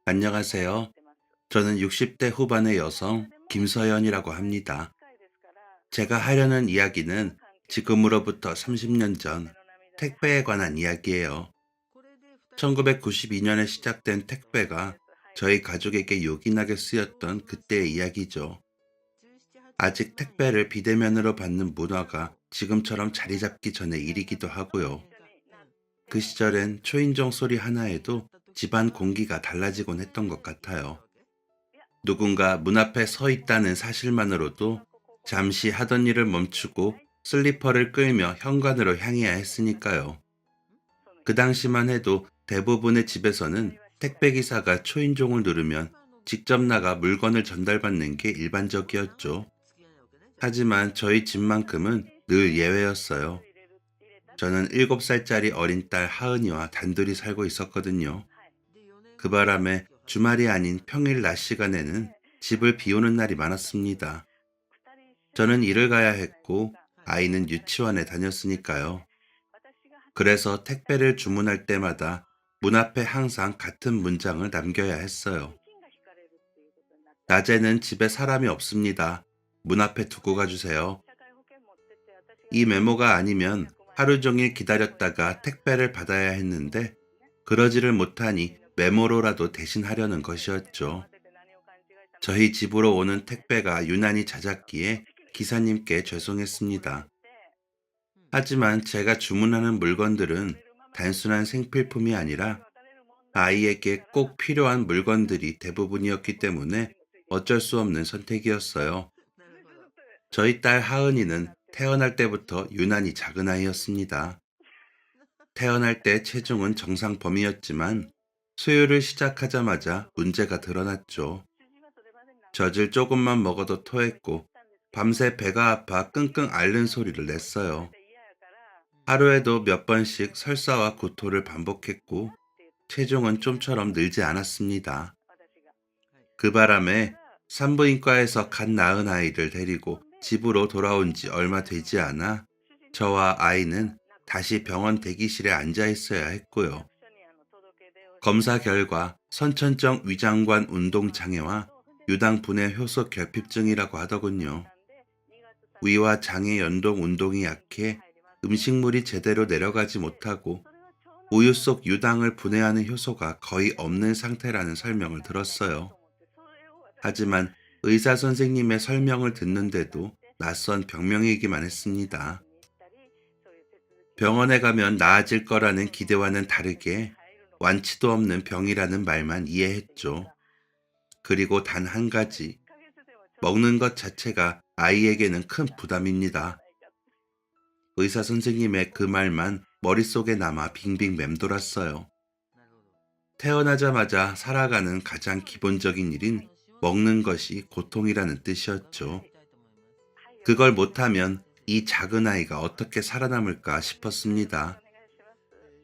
안녕하세요. 저는 60대 후반의 여성 김서연이라고 합니다. 제가 하려는 이야기는 지금으로부터 30년 전 택배에 관한 이야기예요. 1992년에 시작된 택배가 저희 가족에게 요긴하게 쓰였던 그때의 이야기죠. 아직 택배를 비대면으로 받는 문화가 지금처럼 자리 잡기 전의 일이기도 하고요. 그 시절엔 초인종 소리 하나에도 집안 공기가 달라지곤 했던 것 같아요. 누군가 문 앞에 서 있다는 사실만으로도 잠시 하던 일을 멈추고 슬리퍼를 끌며 현관으로 향해야 했으니까요. 그 당시만 해도 대부분의 집에서는 택배기사가 초인종을 누르면 직접 나가 물건을 전달받는 게 일반적이었죠. 하지만 저희 집만큼은 늘 예외였어요. 저는 7살짜리 어린 딸 하은이와 단둘이 살고 있었거든요. 그 바람에 주말이 아닌 평일 낮 시간에는 집을 비우는 날이 많았습니다. 저는 일을 가야 했고 아이는 유치원에 다녔으니까요. 그래서 택배를 주문할 때마다 문 앞에 항상 같은 문장을 남겨야 했어요. 낮에는 집에 사람이 없습니다. 문 앞에 두고 가주세요. 이 메모가 아니면 하루 종일 기다렸다가 택배를 받아야 했는데 그러지를 못하니 메모로라도 대신 하려는 것이었죠. 저희 집으로 오는 택배가 유난히 잦았기에 기사님께 죄송했습니다. 하지만 제가 주문하는 물건들은 단순한 생필품이 아니라 아이에게 꼭 필요한 물건들이 대부분이었기 때문에 어쩔 수 없는 선택이었어요. 저희 딸 하은이는 태어날 때부터 유난히 작은 아이였습니다. 태어날 때 체중은 정상 범위였지만 수유를 시작하자마자 문제가 드러났죠. 젖을 조금만 먹어도 토했고 밤새 배가 아파 끙끙 앓는 소리를 냈어요. 하루에도 몇 번씩 설사와 구토를 반복했고 체중은 좀처럼 늘지 않았습니다. 그 바람에 산부인과에서 갓 낳은 아이를 데리고 집으로 돌아온 지 얼마 되지 않아 저와 아이는 다시 병원 대기실에 앉아 있어야 했고요. 검사 결과 선천적 위장관 운동 장애와 유당분해 효소 결핍증이라고 하더군요. 위와 장의 연동 운동이 약해 음식물이 제대로 내려가지 못하고 우유 속 유당을 분해하는 효소가 거의 없는 상태라는 설명을 들었어요. 하지만 의사 선생님의 설명을 듣는데도 낯선 병명이기만 했습니다. 병원에 가면 나아질 거라는 기대와는 다르게 완치도 없는 병이라는 말만 이해했죠. 그리고 단 한 가지, 먹는 것 자체가 아이에게는 큰 부담입니다. 의사 선생님의 그 말만 머릿속에 남아 빙빙 맴돌았어요. 태어나자마자 살아가는 가장 기본적인 일인 먹는 것이 고통이라는 뜻이었죠. 그걸 못하면 이 작은 아이가 어떻게 살아남을까 싶었습니다.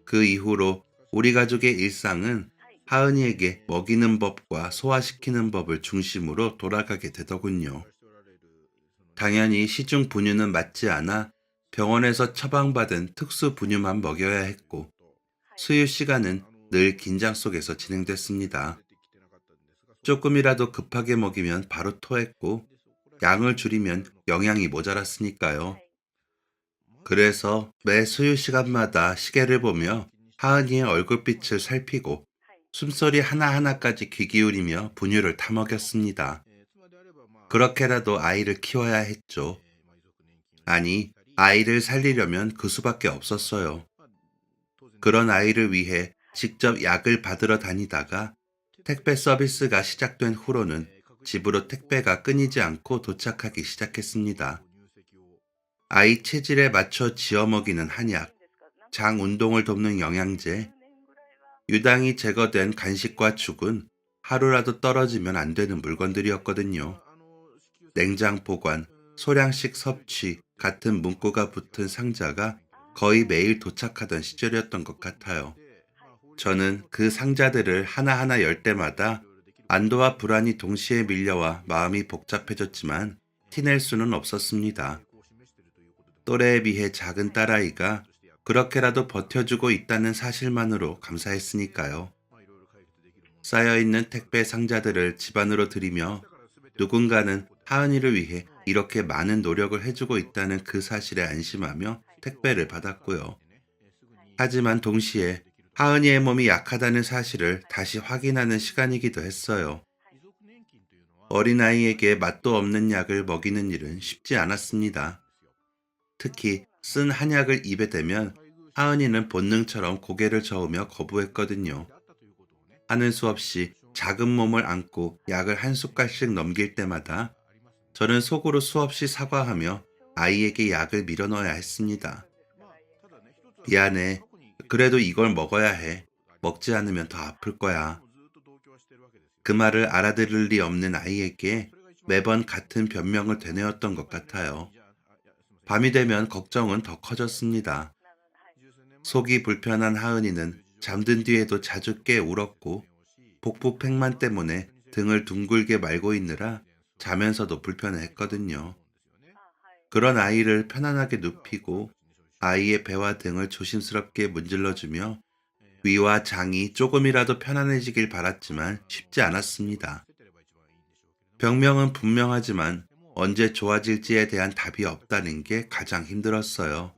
그 이후로 우리 가족의 일상은 하은이에게 먹이는 법과 소화시키는 법을 중심으로 돌아가게 되더군요. 당연히 시중 분유는 맞지 않아 병원에서 처방받은 특수 분유만 먹여야 했고 수유 시간은 늘 긴장 속에서 진행됐습니다. 조금이라도 급하게 먹이면 바로 토했고 양을 줄이면 영양이 모자랐으니까요. 그래서 매 수유 시간마다 시계를 보며 하은이의 얼굴빛을 살피고 숨소리 하나하나까지 귀 기울이며 분유를 타먹였습니다. 그렇게라도 아이를 키워야 했죠. 아니, 아이를 살리려면 그 수밖에 없었어요. 그런 아이를 위해 직접 약을 받으러 다니다가 택배 서비스가 시작된 후로는 집으로 택배가 끊이지 않고 도착하기 시작했습니다. 아이 체질에 맞춰 지어 먹이는 한약, 장 운동을 돕는 영양제, 유당이 제거된 간식과 죽은 하루라도 떨어지면 안 되는 물건들이었거든요. 냉장 보관, 소량씩 섭취 같은 문구가 붙은 상자가 거의 매일 도착하던 시절이었던 것 같아요. 저는 그 상자들을 하나하나 열 때마다 안도와 불안이 동시에 밀려와 마음이 복잡해졌지만 티낼 수는 없었습니다. 또래에 비해 작은 딸아이가 그렇게라도 버텨주고 있다는 사실만으로 감사했으니까요. 쌓여있는 택배 상자들을 집 안으로 들이며 누군가는 하은이를 위해 이렇게 많은 노력을 해주고 있다는 그 사실에 안심하며 택배를 받았고요. 하지만 동시에 하은이의 몸이 약하다는 사실을 다시 확인하는 시간이기도 했어요. 어린아이에게 맛도 없는 약을 먹이는 일은 쉽지 않았습니다. 특히 쓴 한약을 입에 대면 하은이는 본능처럼 고개를 저으며 거부했거든요. 하는 수 없이 작은 몸을 안고 약을 한 숟갈씩 넘길 때마다 저는 속으로 수없이 사과하며 아이에게 약을 밀어 넣어야 했습니다. 미안해. 그래도 이걸 먹어야 해. 먹지 않으면 더 아플 거야. 그 말을 알아들을 리 없는 아이에게 매번 같은 변명을 되뇌었던 것 같아요. 밤이 되면 걱정은 더 커졌습니다. 속이 불편한 하은이는 잠든 뒤에도 자주 깨 울었고 복부 팽만 때문에 등을 둥글게 말고 있느라 자면서도 불편해했거든요. 그런 아이를 편안하게 눕히고 아이의 배와 등을 조심스럽게 문질러주며 위와 장이 조금이라도 편안해지길 바랐지만 쉽지 않았습니다. 병명은 분명하지만 언제 좋아질지에 대한 답이 없다는 게 가장 힘들었어요.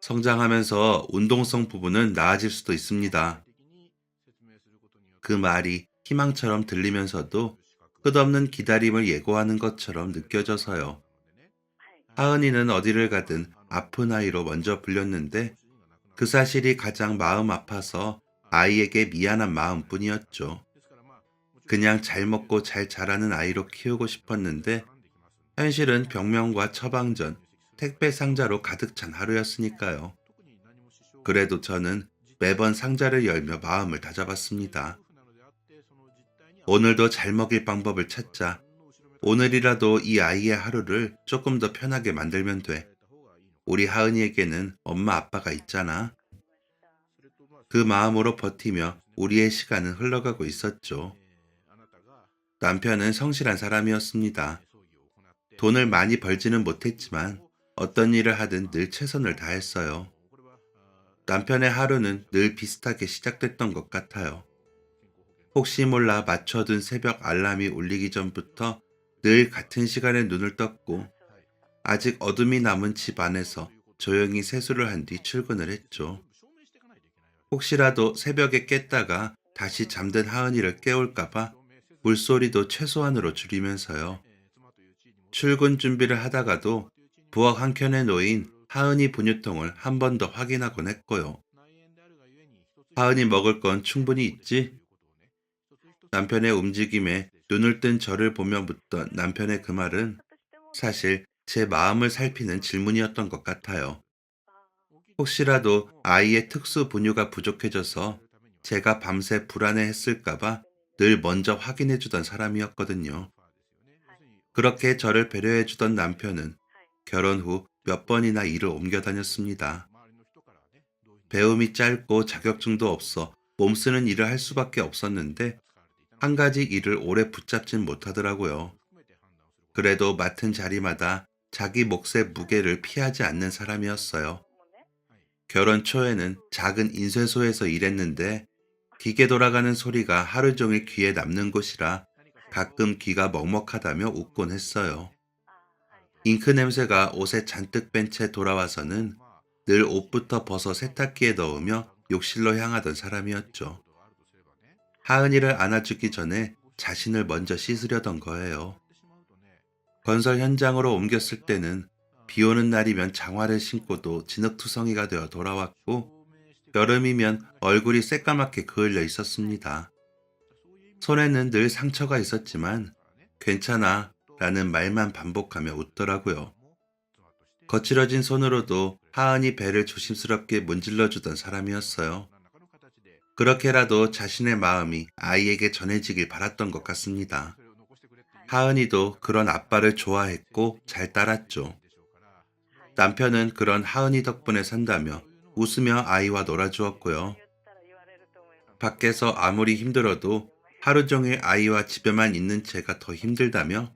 성장하면서 운동성 부분은 나아질 수도 있습니다. 그 말이 희망처럼 들리면서도 끝없는 기다림을 예고하는 것처럼 느껴져서요. 하은이는 어디를 가든 아픈 아이로 먼저 불렸는데 그 사실이 가장 마음 아파서 아이에게 미안한 마음뿐이었죠. 그냥 잘 먹고 잘 자라는 아이로 키우고 싶었는데 현실은 병명과 처방전, 택배 상자로 가득 찬 하루였으니까요. 그래도 저는 매번 상자를 열며 마음을 다잡았습니다. 오늘도 잘 먹일 방법을 찾자. 오늘이라도 이 아이의 하루를 조금 더 편하게 만들면 돼. 우리 하은이에게는 엄마 아빠가 있잖아. 그 마음으로 버티며 우리의 시간은 흘러가고 있었죠. 남편은 성실한 사람이었습니다. 돈을 많이 벌지는 못했지만 어떤 일을 하든 늘 최선을 다했어요. 남편의 하루는 늘 비슷하게 시작됐던 것 같아요. 혹시 몰라 맞춰둔 새벽 알람이 울리기 전부터 늘 같은 시간에 눈을 떴고 아직 어둠이 남은 집 안에서 조용히 세수를 한 뒤 출근을 했죠. 혹시라도 새벽에 깼다가 다시 잠든 하은이를 깨울까봐 물소리도 최소한으로 줄이면서요. 출근 준비를 하다가도 부엌 한켠에 놓인 하은이 분유통을 한 번 더 확인하곤 했고요. 하은이 먹을 건 충분히 있지? 남편의 움직임에 눈을 뜬 저를 보며 묻던 남편의 그 말은 사실 제 마음을 살피는 질문이었던 것 같아요. 혹시라도 아이의 특수 분유가 부족해져서 제가 밤새 불안해했을까봐 늘 먼저 확인해주던 사람이었거든요. 그렇게 저를 배려해주던 남편은 결혼 후 몇 번이나 일을 옮겨 다녔습니다. 배움이 짧고 자격증도 없어 몸쓰는 일을 할 수밖에 없었는데 한 가지 일을 오래 붙잡진 못하더라고요. 그래도 맡은 자리마다 자기 몫의 무게를 피하지 않는 사람이었어요. 결혼 초에는 작은 인쇄소에서 일했는데 기계 돌아가는 소리가 하루 종일 귀에 남는 곳이라 가끔 귀가 먹먹하다며 웃곤 했어요. 잉크 냄새가 옷에 잔뜩 뺀 채 돌아와서는 늘 옷부터 벗어 세탁기에 넣으며 욕실로 향하던 사람이었죠. 하은이를 안아주기 전에 자신을 먼저 씻으려던 거예요. 건설 현장으로 옮겼을 때는 비 오는 날이면 장화를 신고도 진흙투성이가 되어 돌아왔고 여름이면 얼굴이 새까맣게 그을려 있었습니다. 손에는 늘 상처가 있었지만 괜찮아 라는 말만 반복하며 웃더라고요. 거칠어진 손으로도 하은이 배를 조심스럽게 문질러주던 사람이었어요. 그렇게라도 자신의 마음이 아이에게 전해지길 바랐던 것 같습니다. 하은이도 그런 아빠를 좋아했고 잘 따랐죠. 남편은 그런 하은이 덕분에 산다며 웃으며 아이와 놀아주었고요. 밖에서 아무리 힘들어도 하루 종일 아이와 집에만 있는 제가 더 힘들다며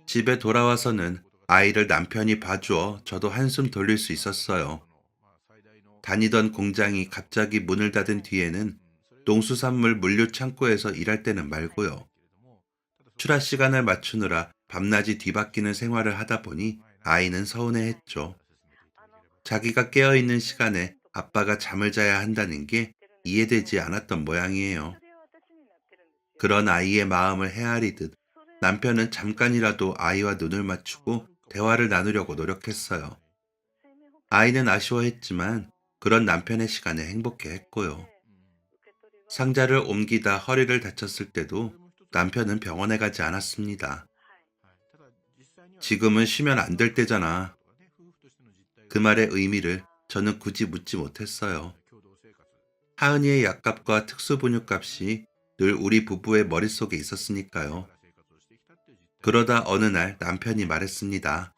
집에 돌아와서는 아이를 남편이 봐주어 저도 한숨 돌릴 수 있었어요. 다니던 공장이 갑자기 문을 닫은 뒤에는 농수산물 물류 창고에서 일할 때는 말고요. 출하 시간을 맞추느라 밤낮이 뒤바뀌는 생활을 하다 보니 아이는 서운해했죠. 자기가 깨어있는 시간에 아빠가 잠을 자야 한다는 게 이해되지 않았던 모양이에요. 그런 아이의 마음을 헤아리듯 남편은 잠깐이라도 아이와 눈을 맞추고 대화를 나누려고 노력했어요. 아이는 아쉬워했지만 그런 남편의 시간에 행복해했고요. 상자를 옮기다 허리를 다쳤을 때도 남편은 병원에 가지 않았습니다. 지금은 쉬면 안 될 때잖아. 그 말의 의미를 저는 굳이 묻지 못했어요. 하은이의 약값과 특수분유값이 늘 우리 부부의 머릿속에 있었으니까요. 그러다 어느 날 남편이 말했습니다.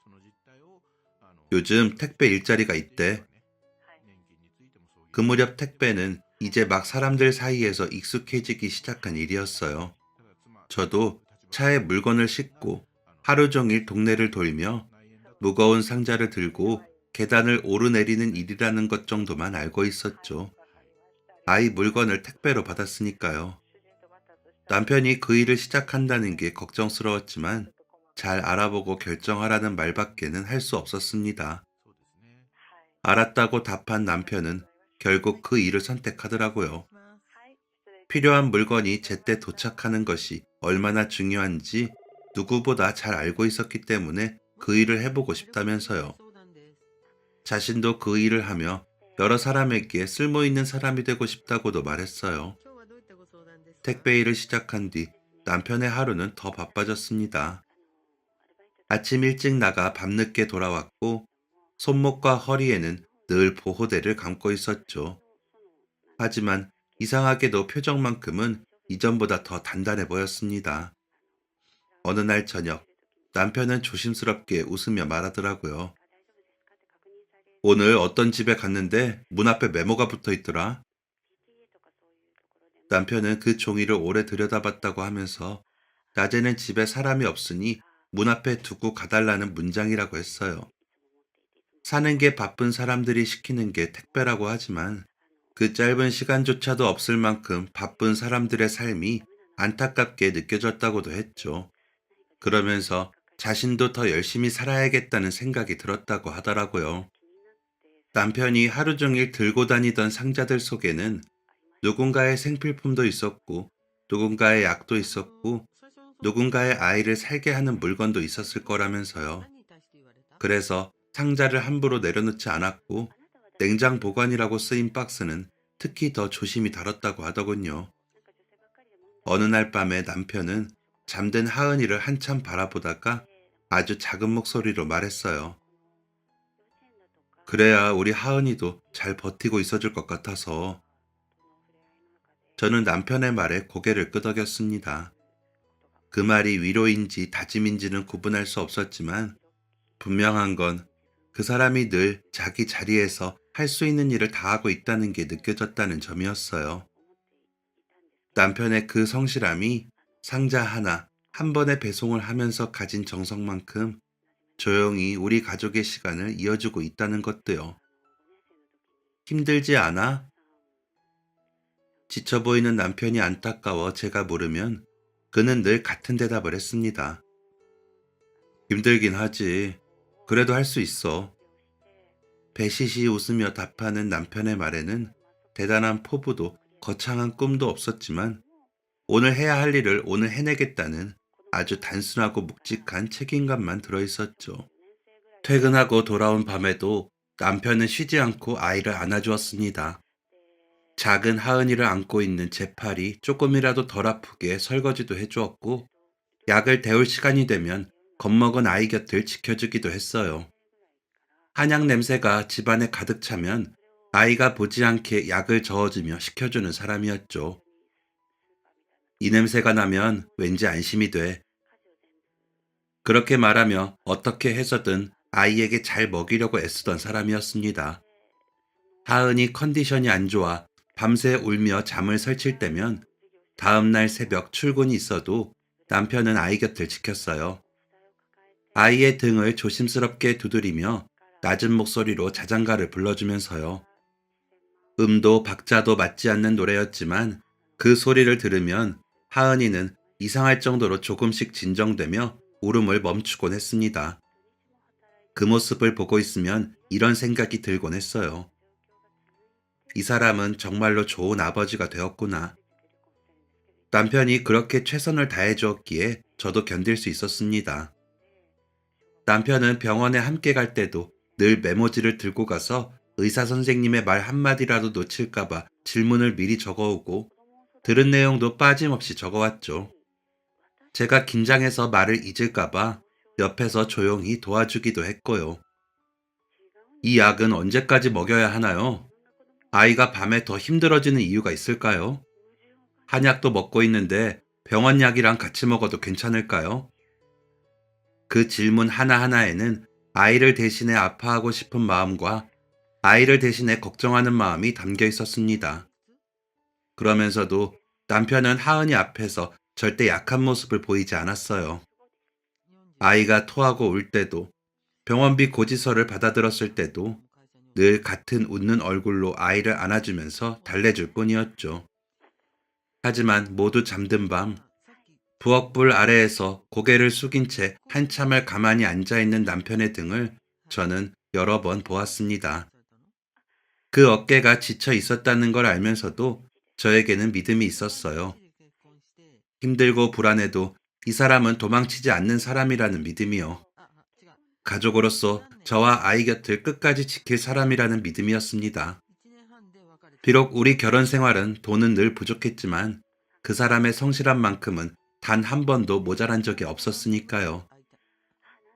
요즘 택배 일자리가 있대. 그 무렵 택배는 이제 막 사람들 사이에서 익숙해지기 시작한 일이었어요. 저도 차에 물건을 싣고 하루 종일 동네를 돌며 무거운 상자를 들고 계단을 오르내리는 일이라는 것 정도만 알고 있었죠. 아이 물건을 택배로 받았으니까요. 남편이 그 일을 시작한다는 게 걱정스러웠지만 잘 알아보고 결정하라는 말밖에는 할 수 없었습니다. 알았다고 답한 남편은 결국 그 일을 선택하더라고요. 필요한 물건이 제때 도착하는 것이 얼마나 중요한지 누구보다 잘 알고 있었기 때문에 그 일을 해보고 싶다면서요. 자신도 그 일을 하며 여러 사람에게 쓸모있는 사람이 되고 싶다고도 말했어요. 택배 일을 시작한 뒤 남편의 하루는 더 바빠졌습니다. 아침 일찍 나가 밤늦게 돌아왔고 손목과 허리에는 늘 보호대를 감고 있었죠. 하지만 이상하게도 표정만큼은 이전보다 더 단단해 보였습니다. 어느 날 저녁 남편은 조심스럽게 웃으며 말하더라고요. 오늘 어떤 집에 갔는데 문 앞에 메모가 붙어 있더라. 남편은 그 종이를 오래 들여다봤다고 하면서 낮에는 집에 사람이 없으니 문 앞에 두고 가달라는 문장이라고 했어요. 사는 게 바쁜 사람들이 시키는 게 택배라고 하지만 그 짧은 시간조차도 없을 만큼 바쁜 사람들의 삶이 안타깝게 느껴졌다고도 했죠. 그러면서 자신도 더 열심히 살아야겠다는 생각이 들었다고 하더라고요. 남편이 하루 종일 들고 다니던 상자들 속에는 누군가의 생필품도 있었고, 누군가의 약도 있었고, 누군가의 아이를 살게 하는 물건도 있었을 거라면서요. 그래서 상자를 함부로 내려놓지 않았고, 냉장 보관이라고 쓰인 박스는 특히 더 조심히 다뤘다고 하더군요. 어느 날 밤에 남편은 잠든 하은이를 한참 바라보다가 아주 작은 목소리로 말했어요. 그래야 우리 하은이도 잘 버티고 있어줄 것 같아서. 저는 남편의 말에 고개를 끄덕였습니다. 그 말이 위로인지 다짐인지는 구분할 수 없었지만 분명한 건 그 사람이 늘 자기 자리에서 할 수 있는 일을 다하고 있다는 게 느껴졌다는 점이었어요. 남편의 그 성실함이 상자 하나 한 번에 배송을 하면서 가진 정성만큼 조용히 우리 가족의 시간을 이어주고 있다는 것도요. 힘들지 않아? 지쳐 보이는 남편이 안타까워 제가 물으면 그는 늘 같은 대답을 했습니다. 힘들긴 하지. 그래도 할 수 있어. 배시시 웃으며 답하는 남편의 말에는 대단한 포부도 거창한 꿈도 없었지만 오늘 해야 할 일을 오늘 해내겠다는 아주 단순하고 묵직한 책임감만 들어있었죠. 퇴근하고 돌아온 밤에도 남편은 쉬지 않고 아이를 안아주었습니다. 작은 하은이를 안고 있는 제 팔이 조금이라도 덜 아프게 설거지도 해주었고 약을 데울 시간이 되면 겁먹은 아이 곁을 지켜주기도 했어요. 한약 냄새가 집안에 가득 차면 아이가 보지 않게 약을 저어주며 식혀주는 사람이었죠. 이 냄새가 나면 왠지 안심이 돼. 그렇게 말하며 어떻게 해서든 아이에게 잘 먹이려고 애쓰던 사람이었습니다. 하은이 컨디션이 안 좋아 밤새 울며 잠을 설칠 때면 다음날 새벽 출근이 있어도 남편은 아이 곁을 지켰어요. 아이의 등을 조심스럽게 두드리며 낮은 목소리로 자장가를 불러주면서요. 음도 박자도 맞지 않는 노래였지만 그 소리를 들으면 하은이는 이상할 정도로 조금씩 진정되며 울음을 멈추곤 했습니다. 그 모습을 보고 있으면 이런 생각이 들곤 했어요. 이 사람은 정말로 좋은 아버지가 되었구나. 남편이 그렇게 최선을 다해 주었기에 저도 견딜 수 있었습니다. 남편은 병원에 함께 갈 때도 늘 메모지를 들고 가서 의사 선생님의 말 한마디라도 놓칠까봐 질문을 미리 적어오고 들은 내용도 빠짐없이 적어왔죠. 제가 긴장해서 말을 잊을까봐 옆에서 조용히 도와주기도 했고요. 이 약은 언제까지 먹여야 하나요? 아이가 밤에 더 힘들어지는 이유가 있을까요? 한약도 먹고 있는데 병원 약이랑 같이 먹어도 괜찮을까요? 그 질문 하나하나에는 아이를 대신해 아파하고 싶은 마음과 아이를 대신해 걱정하는 마음이 담겨 있었습니다. 그러면서도 남편은 하은이 앞에서 절대 약한 모습을 보이지 않았어요. 아이가 토하고 울 때도, 병원비 고지서를 받아들었을 때도 늘 같은 웃는 얼굴로 아이를 안아주면서 달래줄 뿐이었죠. 하지만 모두 잠든 밤, 부엌불 아래에서 고개를 숙인 채 한참을 가만히 앉아있는 남편의 등을 저는 여러 번 보았습니다. 그 어깨가 지쳐 있었다는 걸 알면서도 저에게는 믿음이 있었어요. 힘들고 불안해도 이 사람은 도망치지 않는 사람이라는 믿음이요. 가족으로서 저와 아이 곁을 끝까지 지킬 사람이라는 믿음이었습니다. 비록 우리 결혼 생활은 돈은 늘 부족했지만 그 사람의 성실한 만큼은 단 한 번도 모자란 적이 없었으니까요.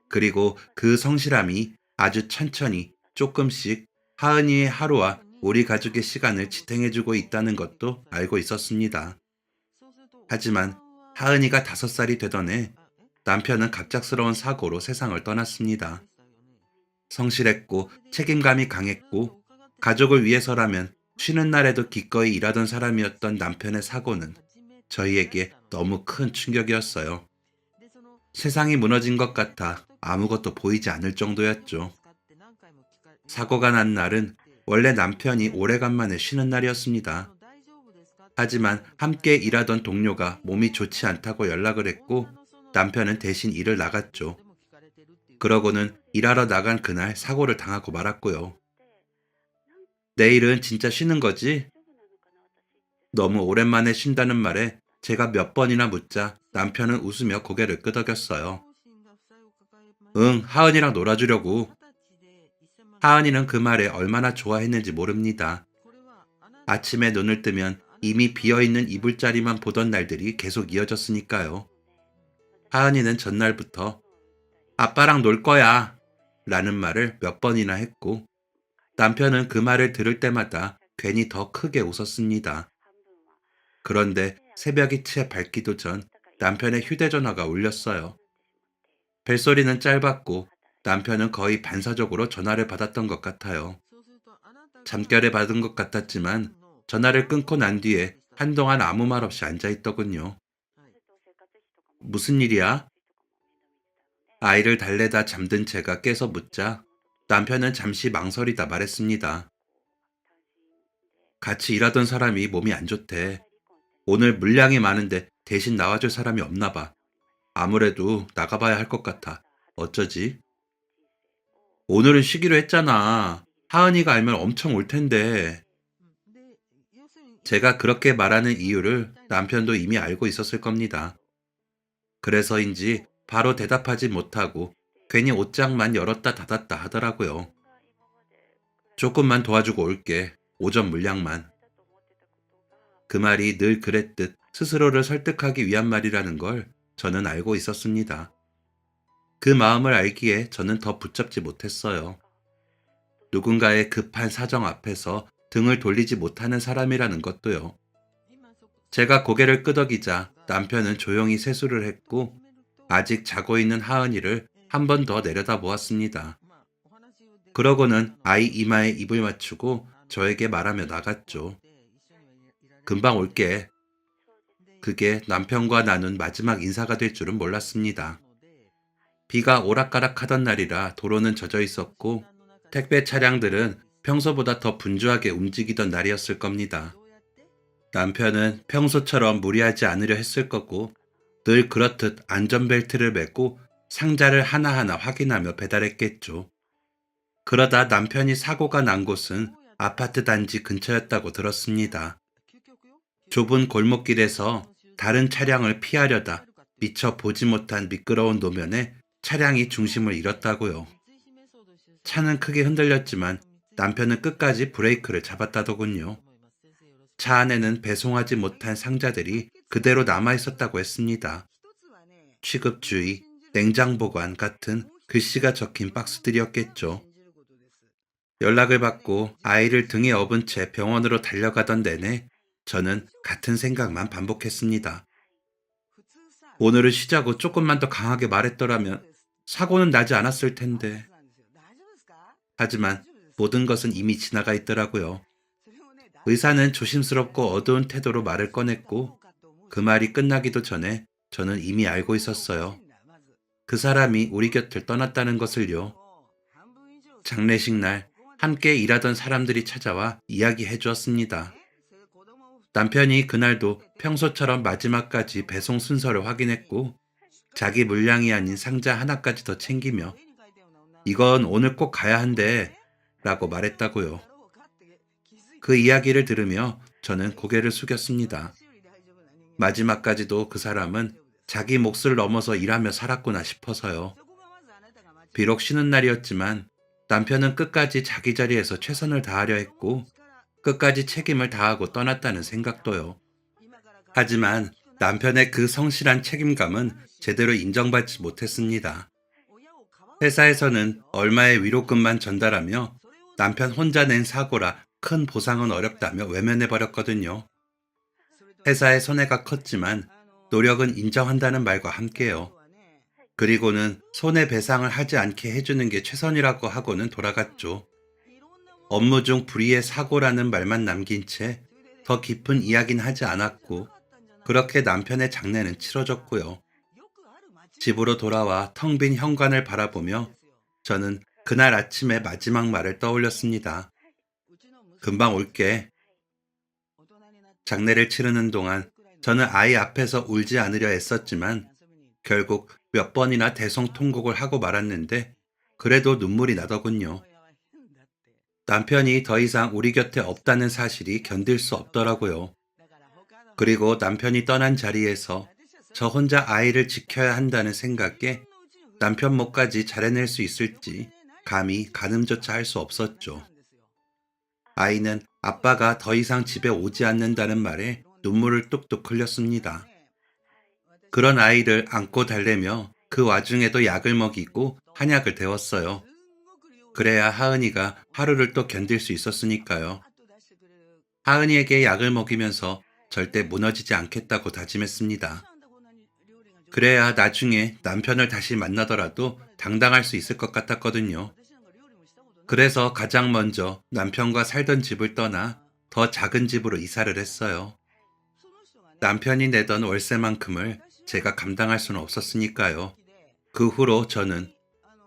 그리고 그 성실함이 아주 천천히 조금씩 하은이의 하루와 우리 가족의 시간을 지탱해주고 있다는 것도 알고 있었습니다. 하지만 하은이가 5살이 되던 해 남편은 갑작스러운 사고로 세상을 떠났습니다. 성실했고 책임감이 강했고 가족을 위해서라면 쉬는 날에도 기꺼이 일하던 사람이었던 남편의 사고는 저희에게 너무 큰 충격이었어요. 세상이 무너진 것 같아 아무것도 보이지 않을 정도였죠. 사고가 난 날은 원래 남편이 오래간만에 쉬는 날이었습니다. 하지만 함께 일하던 동료가 몸이 좋지 않다고 연락을 했고 남편은 대신 일을 나갔죠. 그러고는 일하러 나간 그날 사고를 당하고 말았고요. 내일은 진짜 쉬는 거지? 너무 오랜만에 쉰다는 말에 제가 몇 번이나 묻자 남편은 웃으며 고개를 끄덕였어요. 응, 하은이랑 놀아주려고. 하은이는 그 말에 얼마나 좋아했는지 모릅니다. 아침에 눈을 뜨면 이미 비어있는 이불자리만 보던 날들이 계속 이어졌으니까요. 하은이는 전날부터 아빠랑 놀 거야 라는 말을 몇 번이나 했고 남편은 그 말을 들을 때마다 괜히 더 크게 웃었습니다. 그런데 새벽이 채 밝기도 전 남편의 휴대전화가 울렸어요. 벨소리는 짧았고 남편은 거의 반사적으로 전화를 받았던 것 같아요. 잠결에 받은 것 같았지만 전화를 끊고 난 뒤에 한동안 아무 말 없이 앉아있더군요. 무슨 일이야? 아이를 달래다 잠든 제가 깨서 묻자 남편은 잠시 망설이다 말했습니다. 같이 일하던 사람이 몸이 안 좋대. 오늘 물량이 많은데 대신 나와줄 사람이 없나 봐. 아무래도 나가봐야 할 것 같아. 어쩌지? 오늘은 쉬기로 했잖아. 하은이가 알면 엄청 올 텐데. 제가 그렇게 말하는 이유를 남편도 이미 알고 있었을 겁니다. 그래서인지 바로 대답하지 못하고 괜히 옷장만 열었다 닫았다 하더라고요. 조금만 도와주고 올게. 오전 물량만. 그 말이 늘 그랬듯 스스로를 설득하기 위한 말이라는 걸 저는 알고 있었습니다. 그 마음을 알기에 저는 더 붙잡지 못했어요. 누군가의 급한 사정 앞에서 등을 돌리지 못하는 사람이라는 것도요. 제가 고개를 끄덕이자 남편은 조용히 세수를 했고 아직 자고 있는 하은이를 한 번 더 내려다 보았습니다. 그러고는 아이 이마에 입을 맞추고 저에게 말하며 나갔죠. 금방 올게. 그게 남편과 나눈 마지막 인사가 될 줄은 몰랐습니다. 비가 오락가락하던 날이라 도로는 젖어 있었고 택배 차량들은 평소보다 더 분주하게 움직이던 날이었을 겁니다. 남편은 평소처럼 무리하지 않으려 했을 거고 늘 그렇듯 안전벨트를 매고 상자를 하나하나 확인하며 배달했겠죠. 그러다 남편이 사고가 난 곳은 아파트 단지 근처였다고 들었습니다. 좁은 골목길에서 다른 차량을 피하려다 미처 보지 못한 미끄러운 노면에 차량이 중심을 잃었다고요. 차는 크게 흔들렸지만 남편은 끝까지 브레이크를 잡았다더군요. 차 안에는 배송하지 못한 상자들이 그대로 남아 있었다고 했습니다. 취급주의, 냉장 보관 같은 글씨가 적힌 박스들이었겠죠. 연락을 받고 아이를 등에 업은 채 병원으로 달려가던 내내 저는 같은 생각만 반복했습니다. 오늘을 쉬자고 조금만 더 강하게 말했더라면 사고는 나지 않았을 텐데. 하지만 모든 것은 이미 지나가 있더라고요. 의사는 조심스럽고 어두운 태도로 말을 꺼냈고 그 말이 끝나기도 전에 저는 이미 알고 있었어요. 그 사람이 우리 곁을 떠났다는 것을요. 장례식 날 함께 일하던 사람들이 찾아와 이야기해 주었습니다. 남편이 그날도 평소처럼 마지막까지 배송 순서를 확인했고 자기 물량이 아닌 상자 하나까지 더 챙기며 이건 오늘 꼭 가야 한대 라고 말했다고요. 그 이야기를 들으며 저는 고개를 숙였습니다. 마지막까지도 그 사람은 자기 몫을 넘어서 일하며 살았구나 싶어서요. 비록 쉬는 날이었지만 남편은 끝까지 자기 자리에서 최선을 다하려 했고 끝까지 책임을 다하고 떠났다는 생각도요. 하지만 남편의 그 성실한 책임감은 제대로 인정받지 못했습니다. 회사에서는 얼마의 위로금만 전달하며 남편 혼자 낸 사고라 큰 보상은 어렵다며 외면해버렸거든요. 회사의 손해가 컸지만 노력은 인정한다는 말과 함께요. 그리고는 손해배상을 하지 않게 해주는 게 최선이라고 하고는 돌아갔죠. 업무 중 불의의 사고라는 말만 남긴 채 더 깊은 이야기는 하지 않았고 그렇게 남편의 장례는 치러졌고요. 집으로 돌아와 텅 빈 현관을 바라보며 저는 그날 아침의 마지막 말을 떠올렸습니다. 금방 올게. 장례를 치르는 동안 저는 아이 앞에서 울지 않으려 애썼지만 결국 몇 번이나 대성통곡을 하고 말았는데 그래도 눈물이 나더군요. 남편이 더 이상 우리 곁에 없다는 사실이 견딜 수 없더라고요. 그리고 남편이 떠난 자리에서 저 혼자 아이를 지켜야 한다는 생각에 남편 몫까지 잘해낼 수 있을지 감히 가늠조차 할 수 없었죠. 아이는 아빠가 더 이상 집에 오지 않는다는 말에 눈물을 뚝뚝 흘렸습니다. 그런 아이를 안고 달래며 그 와중에도 약을 먹이고 한약을 데웠어요. 그래야 하은이가 하루를 또 견딜 수 있었으니까요. 하은이에게 약을 먹이면서 절대 무너지지 않겠다고 다짐했습니다. 그래야 나중에 남편을 다시 만나더라도 당당할 수 있을 것 같았거든요. 그래서 가장 먼저 남편과 살던 집을 떠나 더 작은 집으로 이사를 했어요. 남편이 내던 월세만큼을 제가 감당할 수는 없었으니까요. 그 후로 저는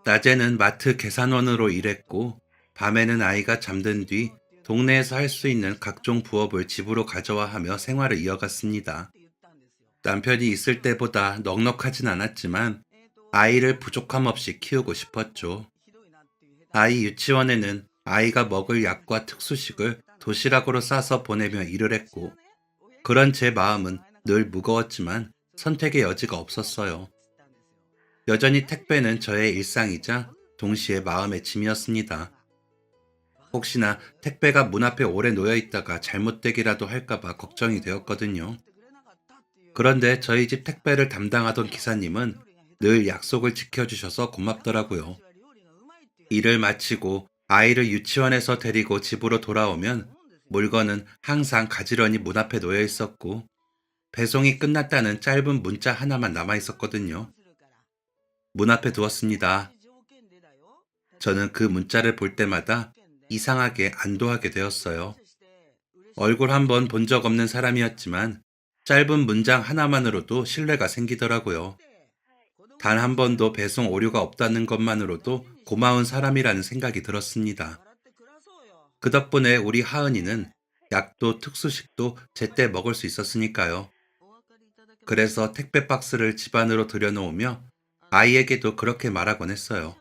낮에는 마트 계산원으로 일했고 밤에는 아이가 잠든 뒤 동네에서 할 수 있는 각종 부업을 집으로 가져와 하며 생활을 이어갔습니다. 남편이 있을 때보다 넉넉하진 않았지만 아이를 부족함 없이 키우고 싶었죠. 아이 유치원에는 아이가 먹을 약과 특수식을 도시락으로 싸서 보내며 일을 했고 그런 제 마음은 늘 무거웠지만 선택의 여지가 없었어요. 여전히 택배는 저의 일상이자 동시에 마음의 짐이었습니다. 혹시나 택배가 문 앞에 오래 놓여 있다가 잘못되기라도 할까봐 걱정이 되었거든요. 그런데 저희 집 택배를 담당하던 기사님은 늘 약속을 지켜주셔서 고맙더라고요. 일을 마치고 아이를 유치원에서 데리고 집으로 돌아오면 물건은 항상 가지런히 문 앞에 놓여 있었고 배송이 끝났다는 짧은 문자 하나만 남아 있었거든요. 문 앞에 두었습니다. 저는 그 문자를 볼 때마다 이상하게 안도하게 되었어요. 얼굴 한 번 본 적 없는 사람이었지만 짧은 문장 하나만으로도 신뢰가 생기더라고요. 단 한 번도 배송 오류가 없다는 것만으로도 고마운 사람이라는 생각이 들었습니다. 그 덕분에 우리 하은이는 약도 특수식도 제때 먹을 수 있었으니까요. 그래서 택배 박스를 집 안으로 들여놓으며 아이에게도 그렇게 말하곤 했어요.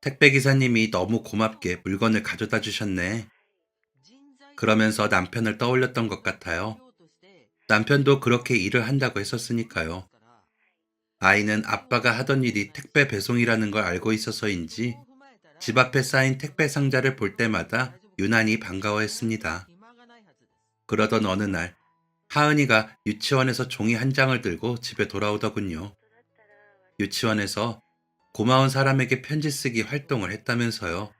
택배 기사님이 너무 고맙게 물건을 가져다 주셨네. 그러면서 남편을 떠올렸던 것 같아요. 남편도 그렇게 일을 한다고 했었으니까요. 아이는 아빠가 하던 일이 택배 배송이라는 걸 알고 있어서인지 집 앞에 쌓인 택배 상자를 볼 때마다 유난히 반가워했습니다. 그러던 어느 날, 하은이가 유치원에서 종이 한 장을 들고 집에 돌아오더군요. 유치원에서 고마운 사람에게 편지 쓰기 활동을 했다면서요.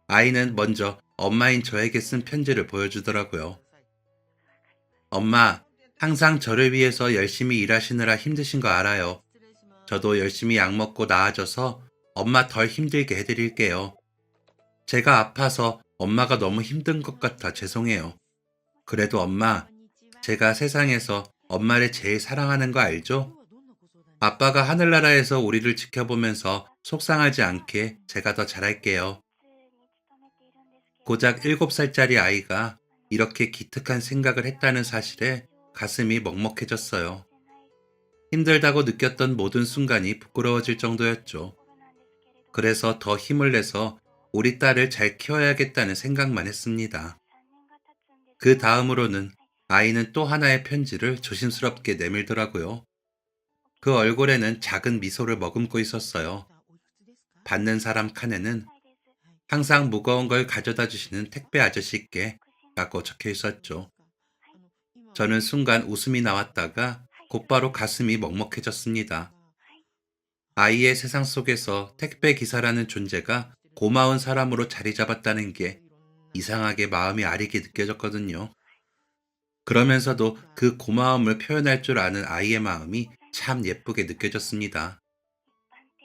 아이는 먼저 엄마인 저에게 쓴 편지를 보여주더라고요. 엄마, 항상 저를 위해서 열심히 일하시느라 힘드신 거 알아요. 저도 열심히 약 먹고 나아져서 엄마 덜 힘들게 해드릴게요. 제가 아파서 엄마가 너무 힘든 것 같아 죄송해요. 그래도 엄마, 제가 세상에서 엄마를 제일 사랑하는 거 알죠? 아빠가 하늘나라에서 우리를 지켜보면서 속상하지 않게 제가 더 잘할게요. 고작 7살짜리 아이가 이렇게 기특한 생각을 했다는 사실에 가슴이 먹먹해졌어요. 힘들다고 느꼈던 모든 순간이 부끄러워질 정도였죠. 그래서 더 힘을 내서 우리 딸을 잘 키워야겠다는 생각만 했습니다. 그 다음으로는 아이는 또 하나의 편지를 조심스럽게 내밀더라고요. 그 얼굴에는 작은 미소를 머금고 있었어요. 받는 사람 칸에는 항상 무거운 걸 가져다 주시는 택배 아저씨께 라고 적혀 있었죠. 저는 순간 웃음이 나왔다가 곧바로 가슴이 먹먹해졌습니다. 아이의 세상 속에서 택배 기사라는 존재가 고마운 사람으로 자리 잡았다는 게 이상하게 마음이 아리게 느껴졌거든요. 그러면서도 그 고마움을 표현할 줄 아는 아이의 마음이 참 예쁘게 느껴졌습니다.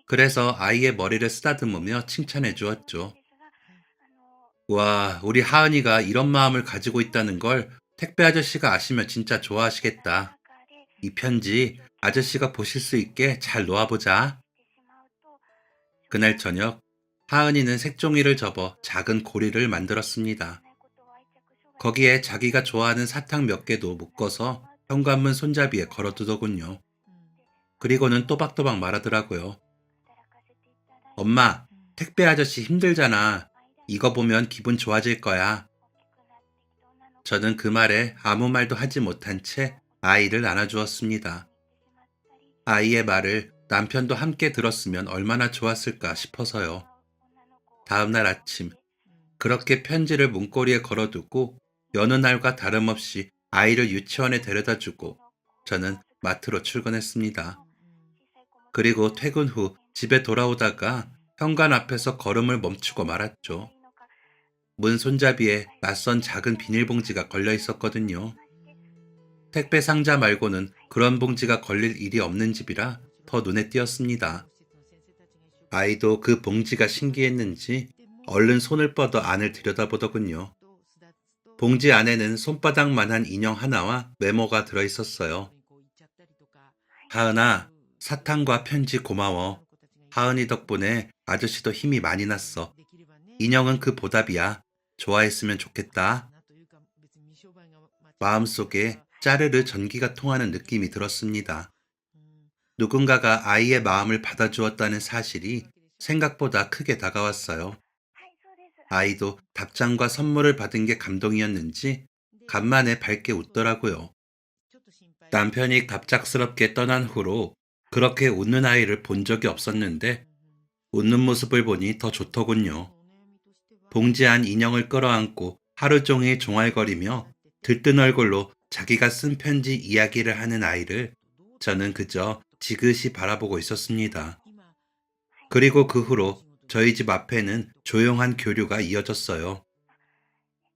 그래서 아이의 머리를 쓰다듬으며 칭찬해 주었죠. 와, 우리 하은이가 이런 마음을 가지고 있다는 걸 택배 아저씨가 아시면 진짜 좋아하시겠다. 이 편지 아저씨가 보실 수 있게 잘 놓아보자. 그날 저녁, 하은이는 색종이를 접어 작은 고리를 만들었습니다. 거기에 자기가 좋아하는 사탕 몇 개도 묶어서 현관문 손잡이에 걸어두더군요. 그리고는 또박또박 말하더라고요. 엄마, 택배 아저씨 힘들잖아. 이거 보면 기분 좋아질 거야. 저는 그 말에 아무 말도 하지 못한 채 아이를 안아주었습니다. 아이의 말을 남편도 함께 들었으면 얼마나 좋았을까 싶어서요. 다음 날 아침, 그렇게 편지를 문고리에 걸어두고 여느 날과 다름없이 아이를 유치원에 데려다주고 저는 마트로 출근했습니다. 그리고 퇴근 후 집에 돌아오다가 현관 앞에서 걸음을 멈추고 말았죠. 문 손잡이에 낯선 작은 비닐봉지가 걸려 있었거든요. 택배 상자 말고는 그런 봉지가 걸릴 일이 없는 집이라 더 눈에 띄었습니다. 아이도 그 봉지가 신기했는지 얼른 손을 뻗어 안을 들여다보더군요. 봉지 안에는 손바닥만한 인형 하나와 메모가 들어 있었어요. 하은아, 사탕과 편지 고마워. 하은이 덕분에 아저씨도 힘이 많이 났어. 인형은 그 보답이야. 좋아했으면 좋겠다. 마음속에 짜르르 전기가 통하는 느낌이 들었습니다. 누군가가 아이의 마음을 받아주었다는 사실이 생각보다 크게 다가왔어요. 아이도 답장과 선물을 받은 게 감동이었는지 간만에 밝게 웃더라고요. 남편이 갑작스럽게 떠난 후로 그렇게 웃는 아이를 본 적이 없었는데 웃는 모습을 보니 더 좋더군요. 봉지 안 인형을 끌어안고 하루 종일 종알거리며 들뜬 얼굴로 자기가 쓴 편지 이야기를 하는 아이를 저는 그저 지그시 바라보고 있었습니다. 그리고 그 후로 저희 집 앞에는 조용한 교류가 이어졌어요.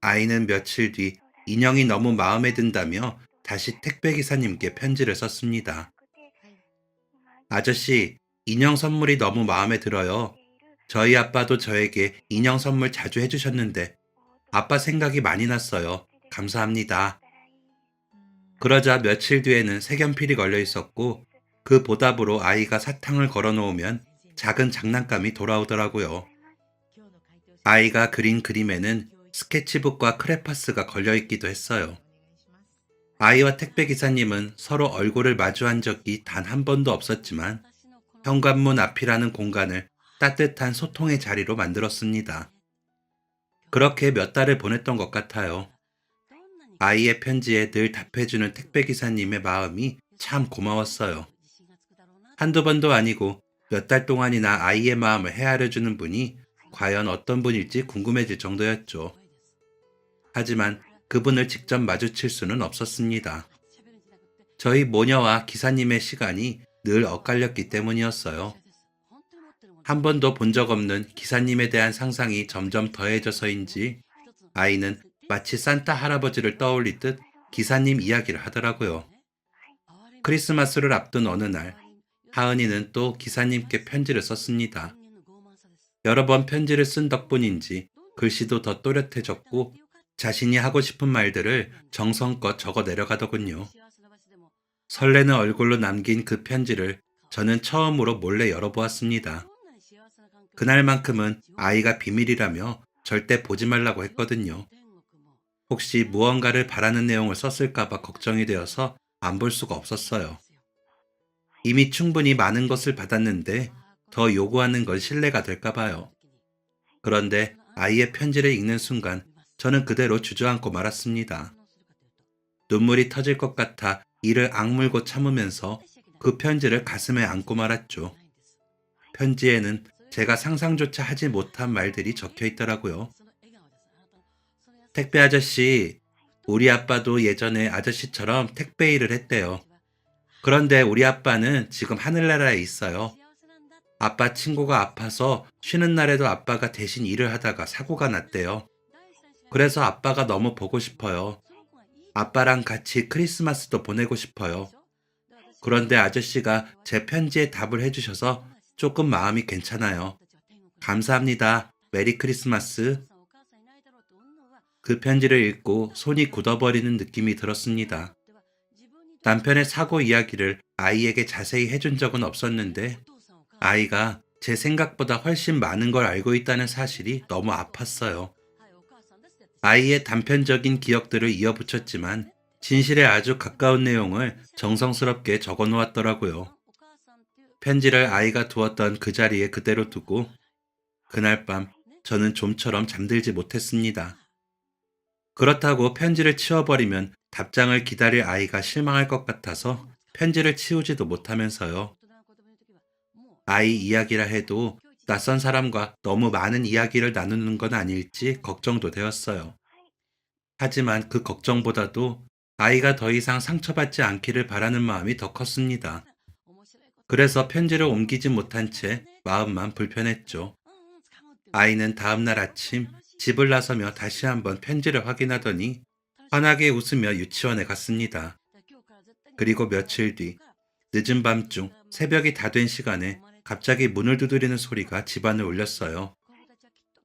아이는 며칠 뒤 인형이 너무 마음에 든다며 다시 택배 기사님께 편지를 썼습니다. 아저씨, 인형 선물이 너무 마음에 들어요. 저희 아빠도 저에게 인형 선물 자주 해주셨는데 아빠 생각이 많이 났어요. 감사합니다. 그러자 며칠 뒤에는 색연필이 걸려 있었고 그 보답으로 아이가 사탕을 걸어 놓으면 작은 장난감이 돌아오더라고요. 아이가 그린 그림에는 스케치북과 크레파스가 걸려 있기도 했어요. 아이와 택배 기사님은 서로 얼굴을 마주한 적이 단 한 번도 없었지만 현관문 앞이라는 공간을 따뜻한 소통의 자리로 만들었습니다. 그렇게 몇 달을 보냈던 것 같아요. 아이의 편지에 늘 답해주는 택배 기사님의 마음이 참 고마웠어요. 한두 번도 아니고 몇 달 동안이나 아이의 마음을 헤아려주는 분이 과연 어떤 분일지 궁금해질 정도였죠. 하지만 그분을 직접 마주칠 수는 없었습니다. 저희 모녀와 기사님의 시간이 늘 엇갈렸기 때문이었어요. 한 번도 본 적 없는 기사님에 대한 상상이 점점 더해져서인지 아이는 마치 산타 할아버지를 떠올리듯 기사님 이야기를 하더라고요. 크리스마스를 앞둔 어느 날, 하은이는 또 기사님께 편지를 썼습니다. 여러 번 편지를 쓴 덕분인지 글씨도 더 또렷해졌고 자신이 하고 싶은 말들을 정성껏 적어 내려가더군요. 설레는 얼굴로 남긴 그 편지를 저는 처음으로 몰래 열어보았습니다. 그날만큼은 아이가 비밀이라며 절대 보지 말라고 했거든요. 혹시 무언가를 바라는 내용을 썼을까봐 걱정이 되어서 안 볼 수가 없었어요. 이미 충분히 많은 것을 받았는데 더 요구하는 건 신뢰가 될까봐요. 그런데 아이의 편지를 읽는 순간 저는 그대로 주저앉고 말았습니다. 눈물이 터질 것 같아 이를 악물고 참으면서 그 편지를 가슴에 안고 말았죠. 편지에는 제가 상상조차 하지 못한 말들이 적혀 있더라고요. 택배 아저씨, 우리 아빠도 예전에 아저씨처럼 택배 일을 했대요. 그런데 우리 아빠는 지금 하늘나라에 있어요. 아빠 친구가 아파서 쉬는 날에도 아빠가 대신 일을 하다가 사고가 났대요. 그래서 아빠가 너무 보고 싶어요. 아빠랑 같이 크리스마스도 보내고 싶어요. 그런데 아저씨가 제 편지에 답을 해주셔서 조금 마음이 괜찮아요. 감사합니다. 메리 크리스마스. 그 편지를 읽고 손이 굳어버리는 느낌이 들었습니다. 남편의 사고 이야기를 아이에게 자세히 해준 적은 없었는데 아이가 제 생각보다 훨씬 많은 걸 알고 있다는 사실이 너무 아팠어요. 아이의 단편적인 기억들을 이어붙였지만 진실에 아주 가까운 내용을 정성스럽게 적어 놓았더라고요. 편지를 아이가 두었던 그 자리에 그대로 두고 그날 밤 저는 좀처럼 잠들지 못했습니다. 그렇다고 편지를 치워버리면 답장을 기다릴 아이가 실망할 것 같아서 편지를 치우지도 못하면서요. 아이 이야기라 해도 낯선 사람과 너무 많은 이야기를 나누는 건 아닐지 걱정도 되었어요. 하지만 그 걱정보다도 아이가 더 이상 상처받지 않기를 바라는 마음이 더 컸습니다. 그래서 편지를 옮기지 못한 채 마음만 불편했죠. 아이는 다음날 아침 집을 나서며 다시 한번 편지를 확인하더니 환하게 웃으며 유치원에 갔습니다. 그리고 며칠 뒤 늦은 밤중 새벽이 다 된 시간에 갑자기 문을 두드리는 소리가 집안을 울렸어요.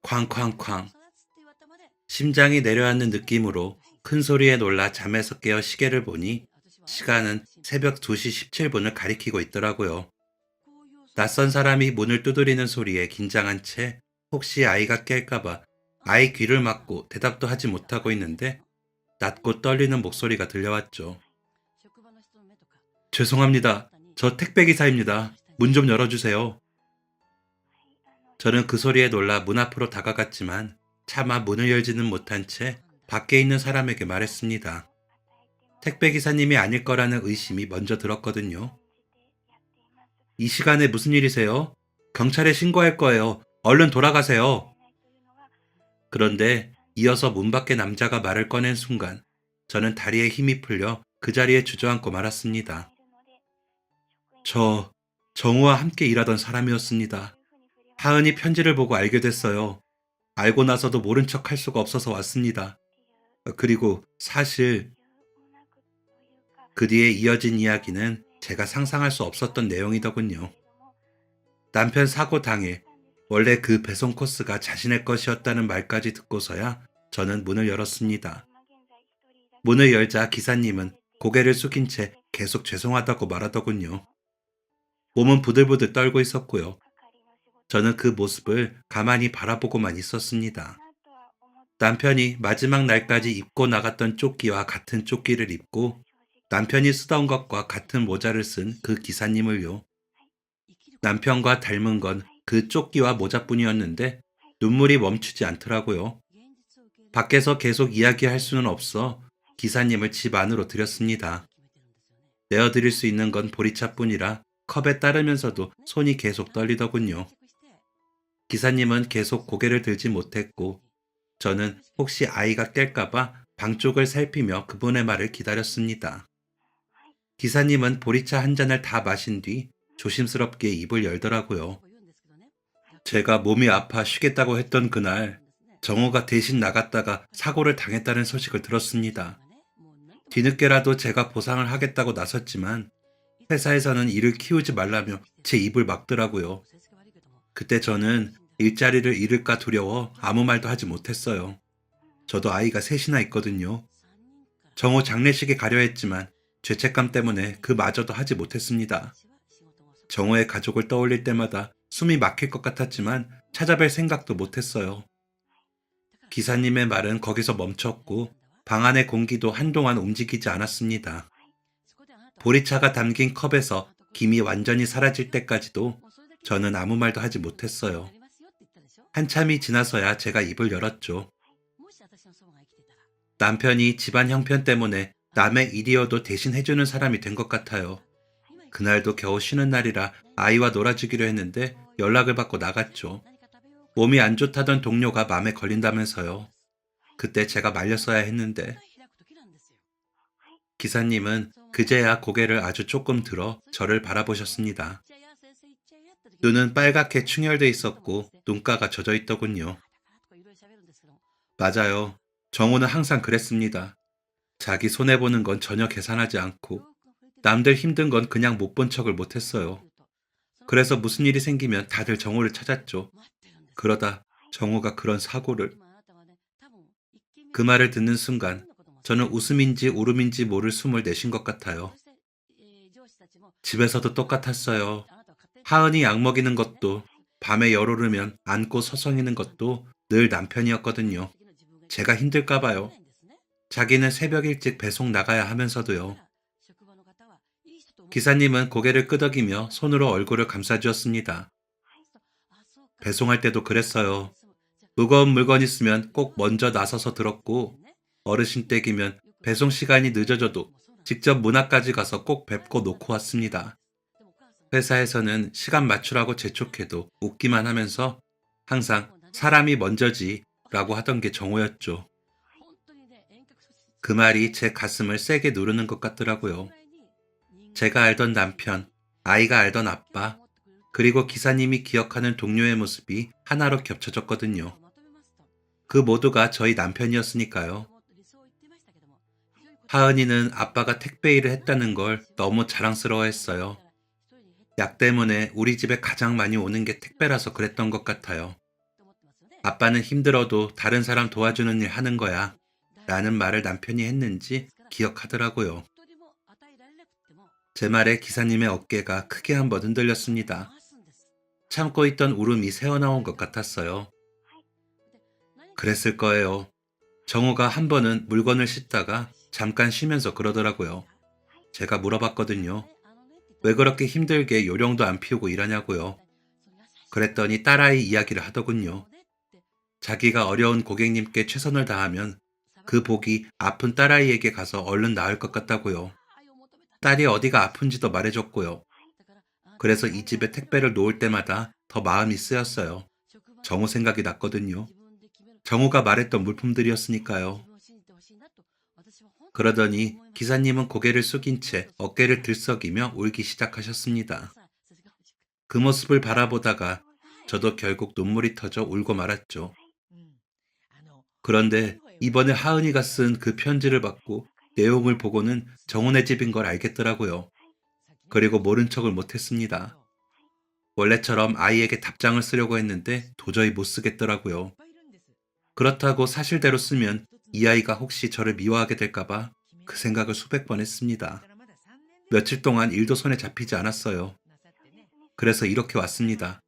쾅쾅쾅. 심장이 내려앉는 느낌으로 큰 소리에 놀라 잠에서 깨어 시계를 보니 시간은 새벽 2시 17분을 가리키고 있더라고요. 낯선 사람이 문을 두드리는 소리에 긴장한 채 혹시 아이가 깰까봐 아이 귀를 막고 대답도 하지 못하고 있는데 낮고 떨리는 목소리가 들려왔죠. 죄송합니다. 저 택배기사입니다. 문 좀 열어주세요. 저는 그 소리에 놀라 문 앞으로 다가갔지만 차마 문을 열지는 못한 채 밖에 있는 사람에게 말했습니다. 택배기사님이 아닐 거라는 의심이 먼저 들었거든요. 이 시간에 무슨 일이세요? 경찰에 신고할 거예요. 얼른 돌아가세요. 그런데 이어서 문 밖에 남자가 말을 꺼낸 순간 저는 다리에 힘이 풀려 그 자리에 주저앉고 말았습니다. 저 정우와 함께 일하던 사람이었습니다. 하은이 편지를 보고 알게 됐어요. 알고 나서도 모른 척 할 수가 없어서 왔습니다. 그리고 사실 그 뒤에 이어진 이야기는 제가 상상할 수 없었던 내용이더군요. 남편 사고 당일 원래 그 배송 코스가 자신의 것이었다는 말까지 듣고서야 저는 문을 열었습니다. 문을 열자 기사님은 고개를 숙인 채 계속 죄송하다고 말하더군요. 몸은 부들부들 떨고 있었고요. 저는 그 모습을 가만히 바라보고만 있었습니다. 남편이 마지막 날까지 입고 나갔던 조끼와 같은 조끼를 입고 남편이 쓰던 것과 같은 모자를 쓴 그 기사님을요. 남편과 닮은 건 그 조끼와 모자뿐이었는데 눈물이 멈추지 않더라고요. 밖에서 계속 이야기할 수는 없어 기사님을 집 안으로 들였습니다. 내어드릴 수 있는 건 보리차뿐이라 컵에 따르면서도 손이 계속 떨리더군요. 기사님은 계속 고개를 들지 못했고 저는 혹시 아이가 깰까봐 방 쪽을 살피며 그분의 말을 기다렸습니다. 기사님은 보리차 한 잔을 다 마신 뒤 조심스럽게 입을 열더라고요. 제가 몸이 아파 쉬겠다고 했던 그날 정호가 대신 나갔다가 사고를 당했다는 소식을 들었습니다. 뒤늦게라도 제가 보상을 하겠다고 나섰지만 회사에서는 이를 키우지 말라며 제 입을 막더라고요. 그때 저는 일자리를 잃을까 두려워 아무 말도 하지 못했어요. 저도 아이가 셋이나 있거든요. 정호 장례식에 가려 했지만 죄책감 때문에 그마저도 하지 못했습니다. 정호의 가족을 떠올릴 때마다 숨이 막힐 것 같았지만 찾아뵐 생각도 못했어요. 기사님의 말은 거기서 멈췄고 방 안의 공기도 한동안 움직이지 않았습니다. 보리차가 담긴 컵에서 김이 완전히 사라질 때까지도 저는 아무 말도 하지 못했어요. 한참이 지나서야 제가 입을 열었죠. 남편이 집안 형편 때문에 남의 일이어도 대신 해주는 사람이 된 것 같아요. 그날도 겨우 쉬는 날이라 아이와 놀아주기로 했는데 연락을 받고 나갔죠. 몸이 안 좋다던 동료가 맘에 걸린다면서요. 그때 제가 말렸어야 했는데 기사님은 그제야 고개를 아주 조금 들어 저를 바라보셨습니다. 눈은 빨갛게 충혈돼 있었고 눈가가 젖어 있더군요. 맞아요. 정호는 항상 그랬습니다. 자기 손해보는 건 전혀 계산하지 않고 남들 힘든 건 그냥 못 본 척을 못했어요. 그래서 무슨 일이 생기면 다들 정호를 찾았죠. 그러다 정호가 그런 사고를. 그 말을 듣는 순간 저는 웃음인지 울음인지 모를 숨을 내쉰 것 같아요. 집에서도 똑같았어요. 하은이 약 먹이는 것도 밤에 열 오르면 안고 서성이는 것도 늘 남편이었거든요. 제가 힘들까 봐요. 자기는 새벽 일찍 배송 나가야 하면서도요. 기사님은 고개를 끄덕이며 손으로 얼굴을 감싸주었습니다. 배송할 때도 그랬어요. 무거운 물건 있으면 꼭 먼저 나서서 들었고 어르신 댁이면 배송 시간이 늦어져도 직접 문 앞까지 가서 꼭 뵙고 놓고 왔습니다. 회사에서는 시간 맞추라고 재촉해도 웃기만 하면서 항상 사람이 먼저지 라고 하던 게 정호였죠. 그 말이 제 가슴을 세게 누르는 것 같더라고요. 제가 알던 남편, 아이가 알던 아빠, 그리고 기사님이 기억하는 동료의 모습이 하나로 겹쳐졌거든요. 그 모두가 저희 남편이었으니까요. 하은이는 아빠가 택배 일을 했다는 걸 너무 자랑스러워했어요. 약 때문에 우리 집에 가장 많이 오는 게 택배라서 그랬던 것 같아요. 아빠는 힘들어도 다른 사람 도와주는 일 하는 거야 라는 말을 남편이 했는지 기억하더라고요. 제 말에 기사님의 어깨가 크게 한번 흔들렸습니다. 참고 있던 울음이 새어나온 것 같았어요. 그랬을 거예요. 정우가 한 번은 물건을 싣다가 잠깐 쉬면서 그러더라고요. 제가 물어봤거든요. 왜 그렇게 힘들게 요령도 안 피우고 일하냐고요. 그랬더니 딸아이 이야기를 하더군요. 자기가 어려운 고객님께 최선을 다하면 그 복이 아픈 딸아이에게 가서 얼른 나을 것 같다고요. 딸이 어디가 아픈지도 말해줬고요. 그래서 이 집에 택배를 놓을 때마다 더 마음이 쓰였어요. 정우 생각이 났거든요. 정우가 말했던 물품들이었으니까요. 그러더니 기사님은 고개를 숙인 채 어깨를 들썩이며 울기 시작하셨습니다. 그 모습을 바라보다가 저도 결국 눈물이 터져 울고 말았죠. 그런데 이번에 하은이가 쓴 그 편지를 받고 내용을 보고는 정훈의 집인 걸 알겠더라고요. 그리고 모른 척을 못했습니다. 원래처럼 아이에게 답장을 쓰려고 했는데 도저히 못 쓰겠더라고요. 그렇다고 사실대로 쓰면 이 아이가 혹시 저를 미워하게 될까봐 그 생각을 수백 번 했습니다. 며칠 동안 일도 손에 잡히지 않았어요. 그래서 이렇게 왔습니다.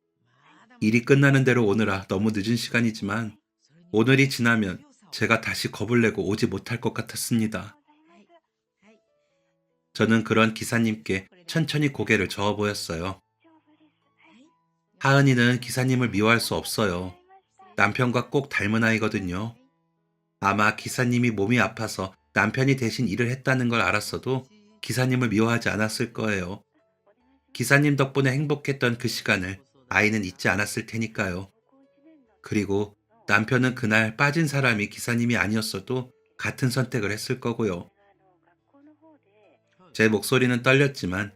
일이 끝나는 대로 오느라 너무 늦은 시간이지만 오늘이 지나면 제가 다시 겁을 내고 오지 못할 것 같았습니다. 저는 그런 기사님께 천천히 고개를 저어 보였어요. 하은이는 기사님을 미워할 수 없어요. 남편과 꼭 닮은 아이거든요. 아마 기사님이 몸이 아파서 남편이 대신 일을 했다는 걸 알았어도 기사님을 미워하지 않았을 거예요. 기사님 덕분에 행복했던 그 시간을 아이는 잊지 않았을 테니까요. 그리고 남편은 그날 빠진 사람이 기사님이 아니었어도 같은 선택을 했을 거고요. 제 목소리는 떨렸지만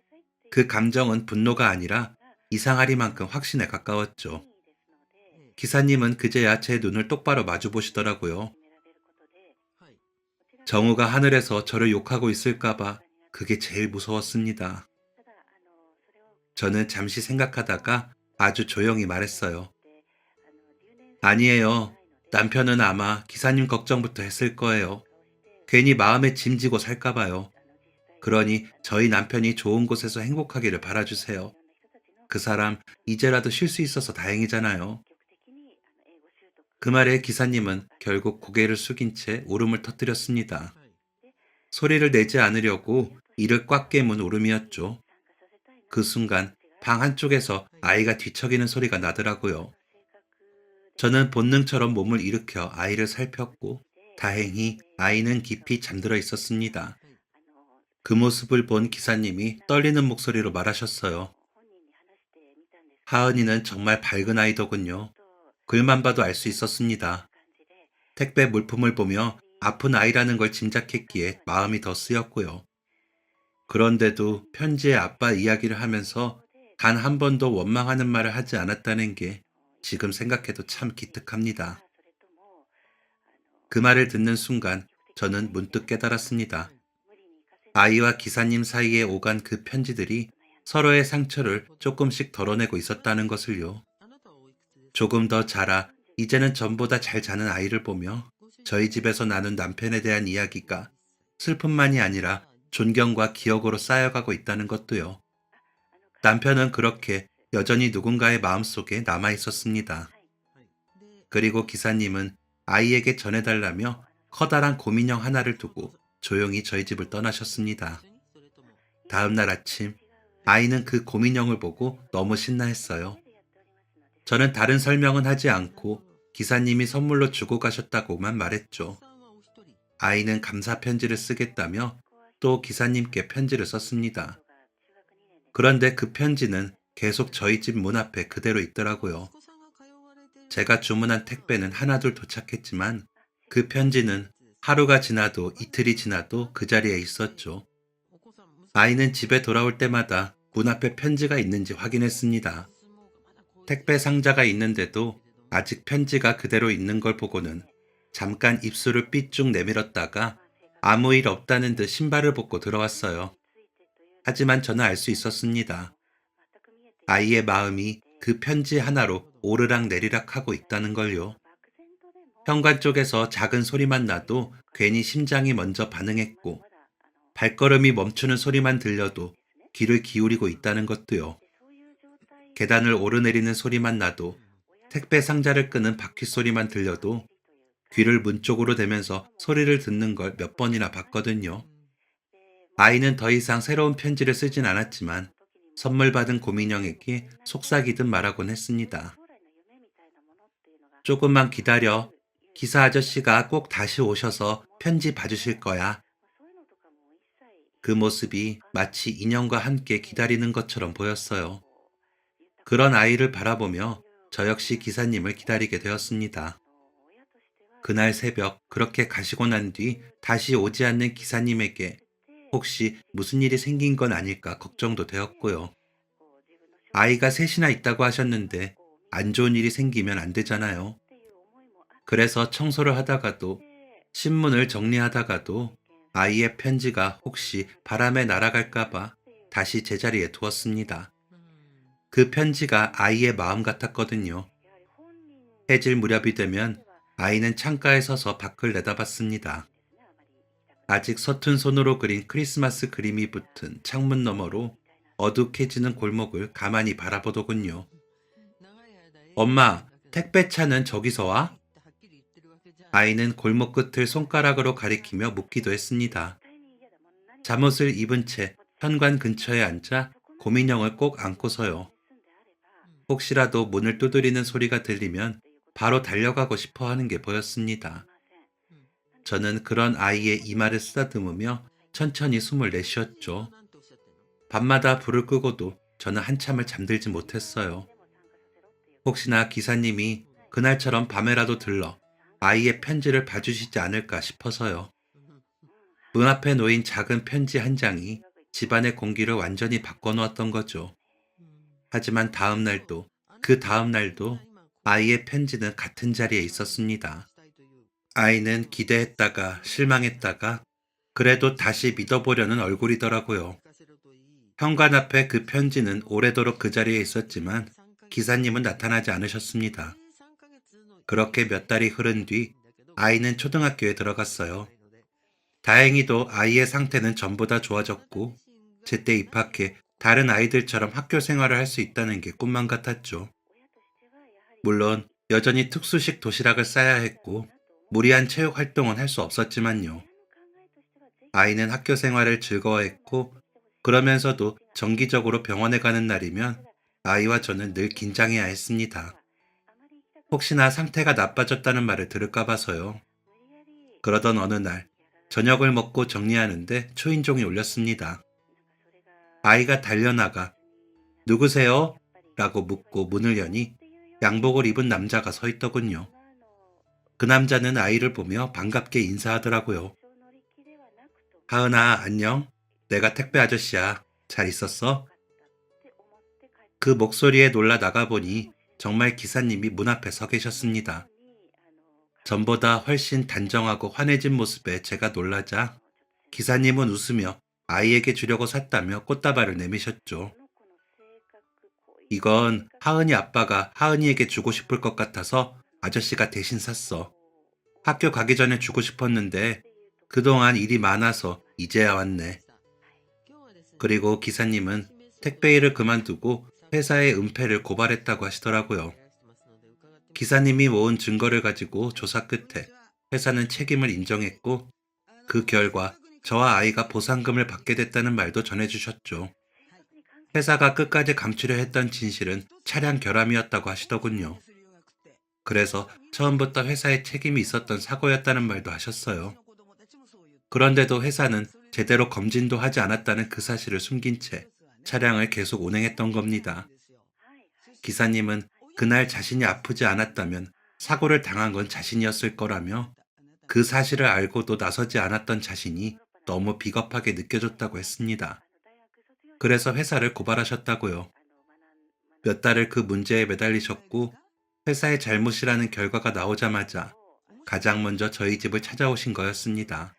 그 감정은 분노가 아니라 이상하리만큼 확신에 가까웠죠. 기사님은 그제야 제 눈을 똑바로 마주 보시더라고요. 정우가 하늘에서 저를 욕하고 있을까봐 그게 제일 무서웠습니다. 저는 잠시 생각하다가 아주 조용히 말했어요. 아니에요. 남편은 아마 기사님 걱정부터 했을 거예요. 괜히 마음에 짐지고 살까봐요. 그러니 저희 남편이 좋은 곳에서 행복하기를 바라주세요. 그 사람 이제라도 쉴 수 있어서 다행이잖아요. 그 말에 기사님은 결국 고개를 숙인 채 울음을 터뜨렸습니다. 소리를 내지 않으려고 이를 꽉 깨문 울음이었죠. 그 순간 방 한쪽에서 아이가 뒤척이는 소리가 나더라고요. 저는 본능처럼 몸을 일으켜 아이를 살폈고 다행히 아이는 깊이 잠들어 있었습니다. 그 모습을 본 기사님이 떨리는 목소리로 말하셨어요. 하은이는 정말 밝은 아이더군요. 글만 봐도 알 수 있었습니다. 택배 물품을 보며 아픈 아이라는 걸 짐작했기에 마음이 더 쓰였고요. 그런데도 편지에 아빠 이야기를 하면서 단 한 번도 원망하는 말을 하지 않았다는 게 지금 생각해도 참 기특합니다. 그 말을 듣는 순간 저는 문득 깨달았습니다. 아이와 기사님 사이에 오간 그 편지들이 서로의 상처를 조금씩 덜어내고 있었다는 것을요. 조금 더 자라 이제는 전보다 잘 자는 아이를 보며 저희 집에서 나눈 남편에 대한 이야기가 슬픔만이 아니라 존경과 기억으로 쌓여가고 있다는 것도요. 남편은 그렇게 여전히 누군가의 마음속에 남아 있었습니다. 그리고 기사님은 아이에게 전해달라며 커다란 곰인형 하나를 두고 조용히 저희 집을 떠나셨습니다. 다음 날 아침, 아이는 그 곰인형을 보고 너무 신나했어요. 저는 다른 설명은 하지 않고 기사님이 선물로 주고 가셨다고만 말했죠. 아이는 감사 편지를 쓰겠다며 또 기사님께 편지를 썼습니다. 그런데 그 편지는 계속 저희 집 문 앞에 그대로 있더라고요. 제가 주문한 택배는 하나둘 도착했지만 그 편지는 하루가 지나도 이틀이 지나도 그 자리에 있었죠. 아이는 집에 돌아올 때마다 문 앞에 편지가 있는지 확인했습니다. 택배 상자가 있는데도 아직 편지가 그대로 있는 걸 보고는 잠깐 입술을 삐쭉 내밀었다가 아무 일 없다는 듯 신발을 벗고 들어왔어요. 하지만 저는 알 수 있었습니다. 아이의 마음이 그 편지 하나로 오르락 내리락 하고 있다는 걸요. 현관 쪽에서 작은 소리만 나도 괜히 심장이 먼저 반응했고 발걸음이 멈추는 소리만 들려도 귀를 기울이고 있다는 것도요. 계단을 오르내리는 소리만 나도 택배 상자를 끄는 바퀴 소리만 들려도 귀를 문 쪽으로 대면서 소리를 듣는 걸 몇 번이나 봤거든요. 아이는 더 이상 새로운 편지를 쓰진 않았지만 선물 받은 곰인형에게 속삭이듯 말하곤 했습니다. 조금만 기다려. 기사 아저씨가 꼭 다시 오셔서 편지 봐주실 거야. 그 모습이 마치 인형과 함께 기다리는 것처럼 보였어요. 그런 아이를 바라보며 저 역시 기사님을 기다리게 되었습니다. 그날 새벽 그렇게 가시고 난 뒤 다시 오지 않는 기사님에게 혹시 무슨 일이 생긴 건 아닐까 걱정도 되었고요. 아이가 셋이나 있다고 하셨는데 안 좋은 일이 생기면 안 되잖아요. 그래서 청소를 하다가도 신문을 정리하다가도 아이의 편지가 혹시 바람에 날아갈까봐 다시 제자리에 두었습니다. 그 편지가 아이의 마음 같았거든요. 해질 무렵이 되면 아이는 창가에 서서 밖을 내다봤습니다. 아직 서툰 손으로 그린 크리스마스 그림이 붙은 창문 너머로 어둑해지는 골목을 가만히 바라보더군요. 엄마, 택배차는 저기서 와? 아이는 골목 끝을 손가락으로 가리키며 묻기도 했습니다. 잠옷을 입은 채 현관 근처에 앉아 고민형을 꼭 안고서요. 혹시라도 문을 두드리는 소리가 들리면 바로 달려가고 싶어 하는 게 보였습니다. 저는 그런 아이의 이마를 쓰다듬으며 천천히 숨을 내쉬었죠. 밤마다 불을 끄고도 저는 한참을 잠들지 못했어요. 혹시나 기사님이 그날처럼 밤에라도 들러 아이의 편지를 봐주시지 않을까 싶어서요. 문 앞에 놓인 작은 편지 한 장이 집안의 공기를 완전히 바꿔놓았던 거죠. 하지만 다음 날도, 그 다음 날도 아이의 편지는 같은 자리에 있었습니다. 아이는 기대했다가 실망했다가 그래도 다시 믿어보려는 얼굴이더라고요. 현관 앞에 그 편지는 오래도록 그 자리에 있었지만 기사님은 나타나지 않으셨습니다. 그렇게 몇 달이 흐른 뒤 아이는 초등학교에 들어갔어요. 다행히도 아이의 상태는 전보다 좋아졌고 제때 입학해 다른 아이들처럼 학교 생활을 할 수 있다는 게 꿈만 같았죠. 물론 여전히 특수식 도시락을 싸야 했고 무리한 체육 활동은 할 수 없었지만요. 아이는 학교 생활을 즐거워했고 그러면서도 정기적으로 병원에 가는 날이면 아이와 저는 늘 긴장해야 했습니다. 혹시나 상태가 나빠졌다는 말을 들을까 봐서요. 그러던 어느 날 저녁을 먹고 정리하는데 초인종이 울렸습니다. 아이가 달려나가 누구세요? 라고 묻고 문을 여니 양복을 입은 남자가 서 있더군요. 그 남자는 아이를 보며 반갑게 인사하더라고요. 하은아, 안녕. 내가 택배 아저씨야. 잘 있었어? 그 목소리에 놀라 나가보니 정말 기사님이 문 앞에 서 계셨습니다. 전보다 훨씬 단정하고 환해진 모습에 제가 놀라자 기사님은 웃으며 아이에게 주려고 샀다며 꽃다발을 내미셨죠. 이건 하은이 아빠가 하은이에게 주고 싶을 것 같아서 아저씨가 대신 샀어. 학교 가기 전에 주고 싶었는데 그동안 일이 많아서 이제야 왔네. 그리고 기사님은 택배 일을 그만두고 회사의 은폐를 고발했다고 하시더라고요. 기사님이 모은 증거를 가지고 조사 끝에 회사는 책임을 인정했고 그 결과 저와 아이가 보상금을 받게 됐다는 말도 전해주셨죠. 회사가 끝까지 감추려 했던 진실은 차량 결함이었다고 하시더군요. 그래서 처음부터 회사에 책임이 있었던 사고였다는 말도 하셨어요. 그런데도 회사는 제대로 검진도 하지 않았다는 그 사실을 숨긴 채 차량을 계속 운행했던 겁니다. 기사님은 그날 자신이 아프지 않았다면 사고를 당한 건 자신이었을 거라며 그 사실을 알고도 나서지 않았던 자신이 너무 비겁하게 느껴졌다고 했습니다. 그래서 회사를 고발하셨다고요. 몇 달을 그 문제에 매달리셨고 회사의 잘못이라는 결과가 나오자마자 가장 먼저 저희 집을 찾아오신 거였습니다.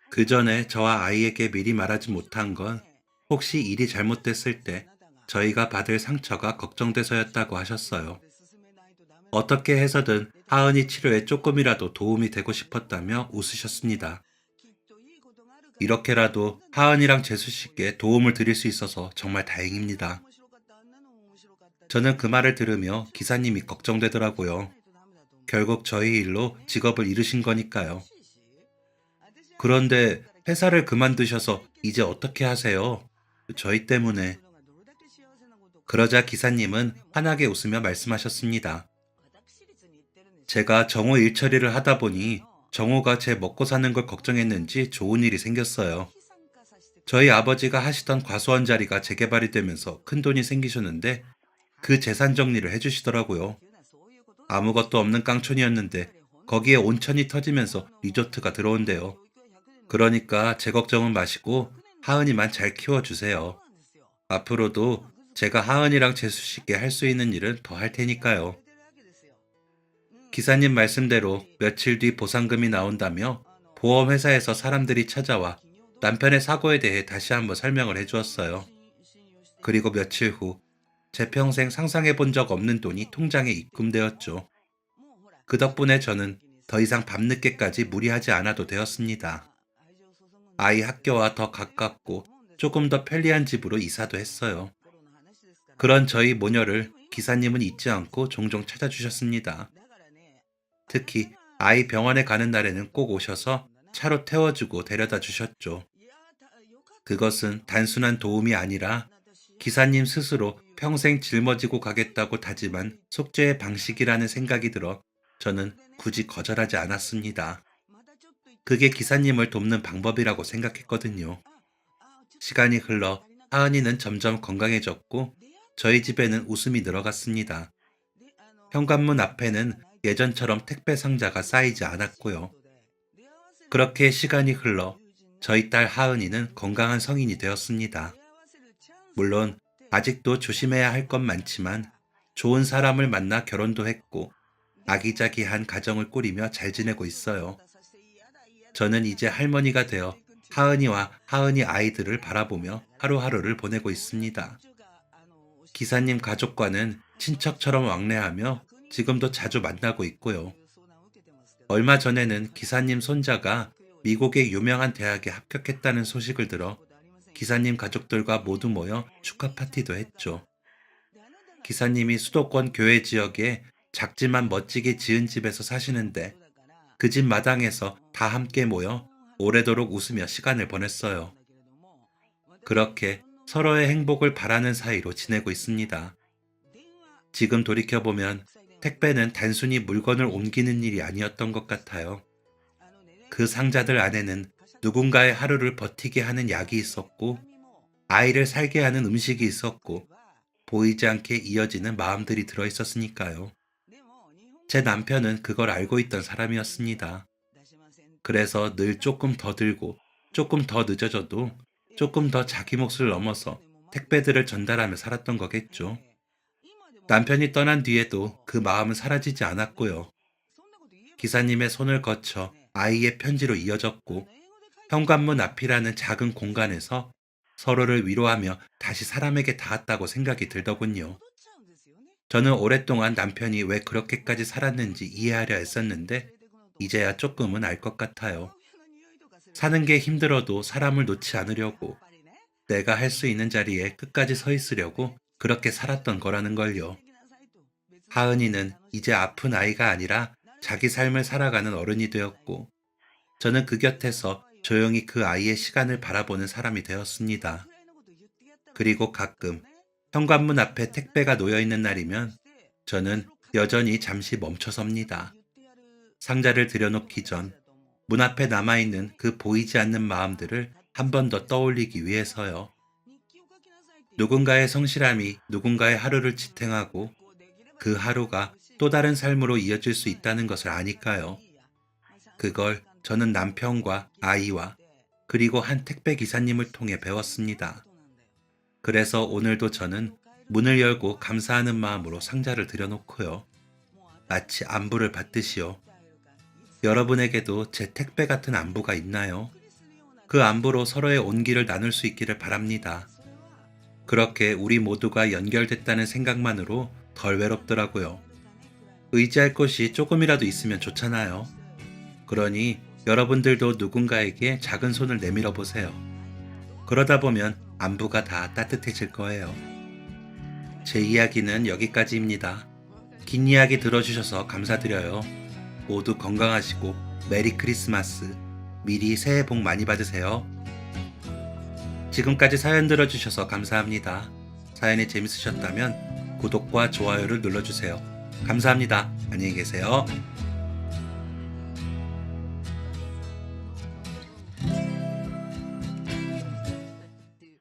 그 전에 저와 아이에게 미리 말하지 못한 건 혹시 일이 잘못됐을 때 저희가 받을 상처가 걱정돼서였다고 하셨어요. 어떻게 해서든 하은이 치료에 조금이라도 도움이 되고 싶었다며 웃으셨습니다. 이렇게라도 하은이랑 재수 씨께 도움을 드릴 수 있어서 정말 다행입니다. 저는 그 말을 들으며 기사님이 걱정되더라고요. 결국 저희 일로 직업을 잃으신 거니까요. 그런데 회사를 그만두셔서 이제 어떻게 하세요? 저희 때문에. 그러자 기사님은 환하게 웃으며 말씀하셨습니다. 제가 정호 일 처리를 하다 보니 정호가 제 먹고 사는 걸 걱정했는지 좋은 일이 생겼어요. 저희 아버지가 하시던 과수원 자리가 재개발이 되면서 큰돈이 생기셨는데 그 재산 정리를 해주시더라고요. 아무것도 없는 깡촌이었는데 거기에 온천이 터지면서 리조트가 들어온대요. 그러니까 제 걱정은 마시고 하은이만 잘 키워주세요. 앞으로도 제가 하은이랑 재수 씨께 할 수 있는 일은 더 할 테니까요. 기사님 말씀대로 며칠 뒤 보상금이 나온다며 보험회사에서 사람들이 찾아와 남편의 사고에 대해 다시 한번 설명을 해주었어요. 그리고 며칠 후 제 평생 상상해 본 적 없는 돈이 통장에 입금되었죠. 그 덕분에 저는 더 이상 밤늦게까지 무리하지 않아도 되었습니다. 아이 학교와 더 가깝고 조금 더 편리한 집으로 이사도 했어요. 그런 저희 모녀를 기사님은 잊지 않고 종종 찾아주셨습니다. 특히 아이 병원에 가는 날에는 꼭 오셔서 차로 태워주고 데려다 주셨죠. 그것은 단순한 도움이 아니라 기사님 스스로 평생 짊어지고 가겠다고 다짐한 속죄의 방식이라는 생각이 들어 저는 굳이 거절하지 않았습니다. 그게 기사님을 돕는 방법이라고 생각했거든요. 시간이 흘러 하은이는 점점 건강해졌고 저희 집에는 웃음이 늘어갔습니다. 현관문 앞에는 예전처럼 택배 상자가 쌓이지 않았고요. 그렇게 시간이 흘러 저희 딸 하은이는 건강한 성인이 되었습니다. 물론 아직도 조심해야 할 건 많지만 좋은 사람을 만나 결혼도 했고 아기자기한 가정을 꾸리며 잘 지내고 있어요. 저는 이제 할머니가 되어 하은이와 하은이 아이들을 바라보며 하루하루를 보내고 있습니다. 기사님 가족과는 친척처럼 왕래하며 지금도 자주 만나고 있고요. 얼마 전에는 기사님 손자가 미국의 유명한 대학에 합격했다는 소식을 들어 기사님 가족들과 모두 모여 축하 파티도 했죠. 기사님이 수도권 교외 지역에 작지만 멋지게 지은 집에서 사시는데 그 집 마당에서 다 함께 모여 오래도록 웃으며 시간을 보냈어요. 그렇게 서로의 행복을 바라는 사이로 지내고 있습니다. 지금 돌이켜보면 택배는 단순히 물건을 옮기는 일이 아니었던 것 같아요. 그 상자들 안에는 누군가의 하루를 버티게 하는 약이 있었고, 아이를 살게 하는 음식이 있었고, 보이지 않게 이어지는 마음들이 들어있었으니까요. 제 남편은 그걸 알고 있던 사람이었습니다. 그래서 늘 조금 더 들고, 조금 더 늦어져도 조금 더 자기 몫을 넘어서 택배들을 전달하며 살았던 거겠죠. 남편이 떠난 뒤에도 그 마음은 사라지지 않았고요. 기사님의 손을 거쳐 아이의 편지로 이어졌고, 현관문 앞이라는 작은 공간에서 서로를 위로하며 다시 사람에게 닿았다고 생각이 들더군요. 저는 오랫동안 남편이 왜 그렇게까지 살았는지 이해하려 애썼는데 이제야 조금은 알 것 같아요. 사는 게 힘들어도 사람을 놓지 않으려고, 내가 할 수 있는 자리에 끝까지 서 있으려고 그렇게 살았던 거라는 걸요. 하은이는 이제 아픈 아이가 아니라 자기 삶을 살아가는 어른이 되었고, 저는 그 곁에서 조용히 그 아이의 시간을 바라보는 사람이 되었습니다. 그리고 가끔 현관문 앞에 택배가 놓여 있는 날이면 저는 여전히 잠시 멈춰섭니다. 상자를 들여놓기 전 문 앞에 남아있는 그 보이지 않는 마음들을 한 번 더 떠올리기 위해서요. 누군가의 성실함이 누군가의 하루를 지탱하고 그 하루가 또 다른 삶으로 이어질 수 있다는 것을 아니까요. 그걸 저는 남편과 아이와 그리고 한 택배 기사님을 통해 배웠습니다. 그래서 오늘도 저는 문을 열고 감사하는 마음으로 상자를 들여놓고요. 마치 안부를 받듯이요. 여러분에게도 제 택배 같은 안부가 있나요? 그 안부로 서로의 온기를 나눌 수 있기를 바랍니다. 그렇게 우리 모두가 연결됐다는 생각만으로 덜 외롭더라고요. 의지할 곳이 조금이라도 있으면 좋잖아요. 그러니 여러분들도 누군가에게 작은 손을 내밀어 보세요. 그러다 보면 안부가 다 따뜻해질 거예요. 제 이야기는 여기까지입니다. 긴 이야기 들어주셔서 감사드려요. 모두 건강하시고 메리 크리스마스, 미리 새해 복 많이 받으세요. 지금까지 사연 들어주셔서 감사합니다. 사연이 재밌으셨다면 구독과 좋아요를 눌러주세요. 감사합니다. 안녕히 계세요.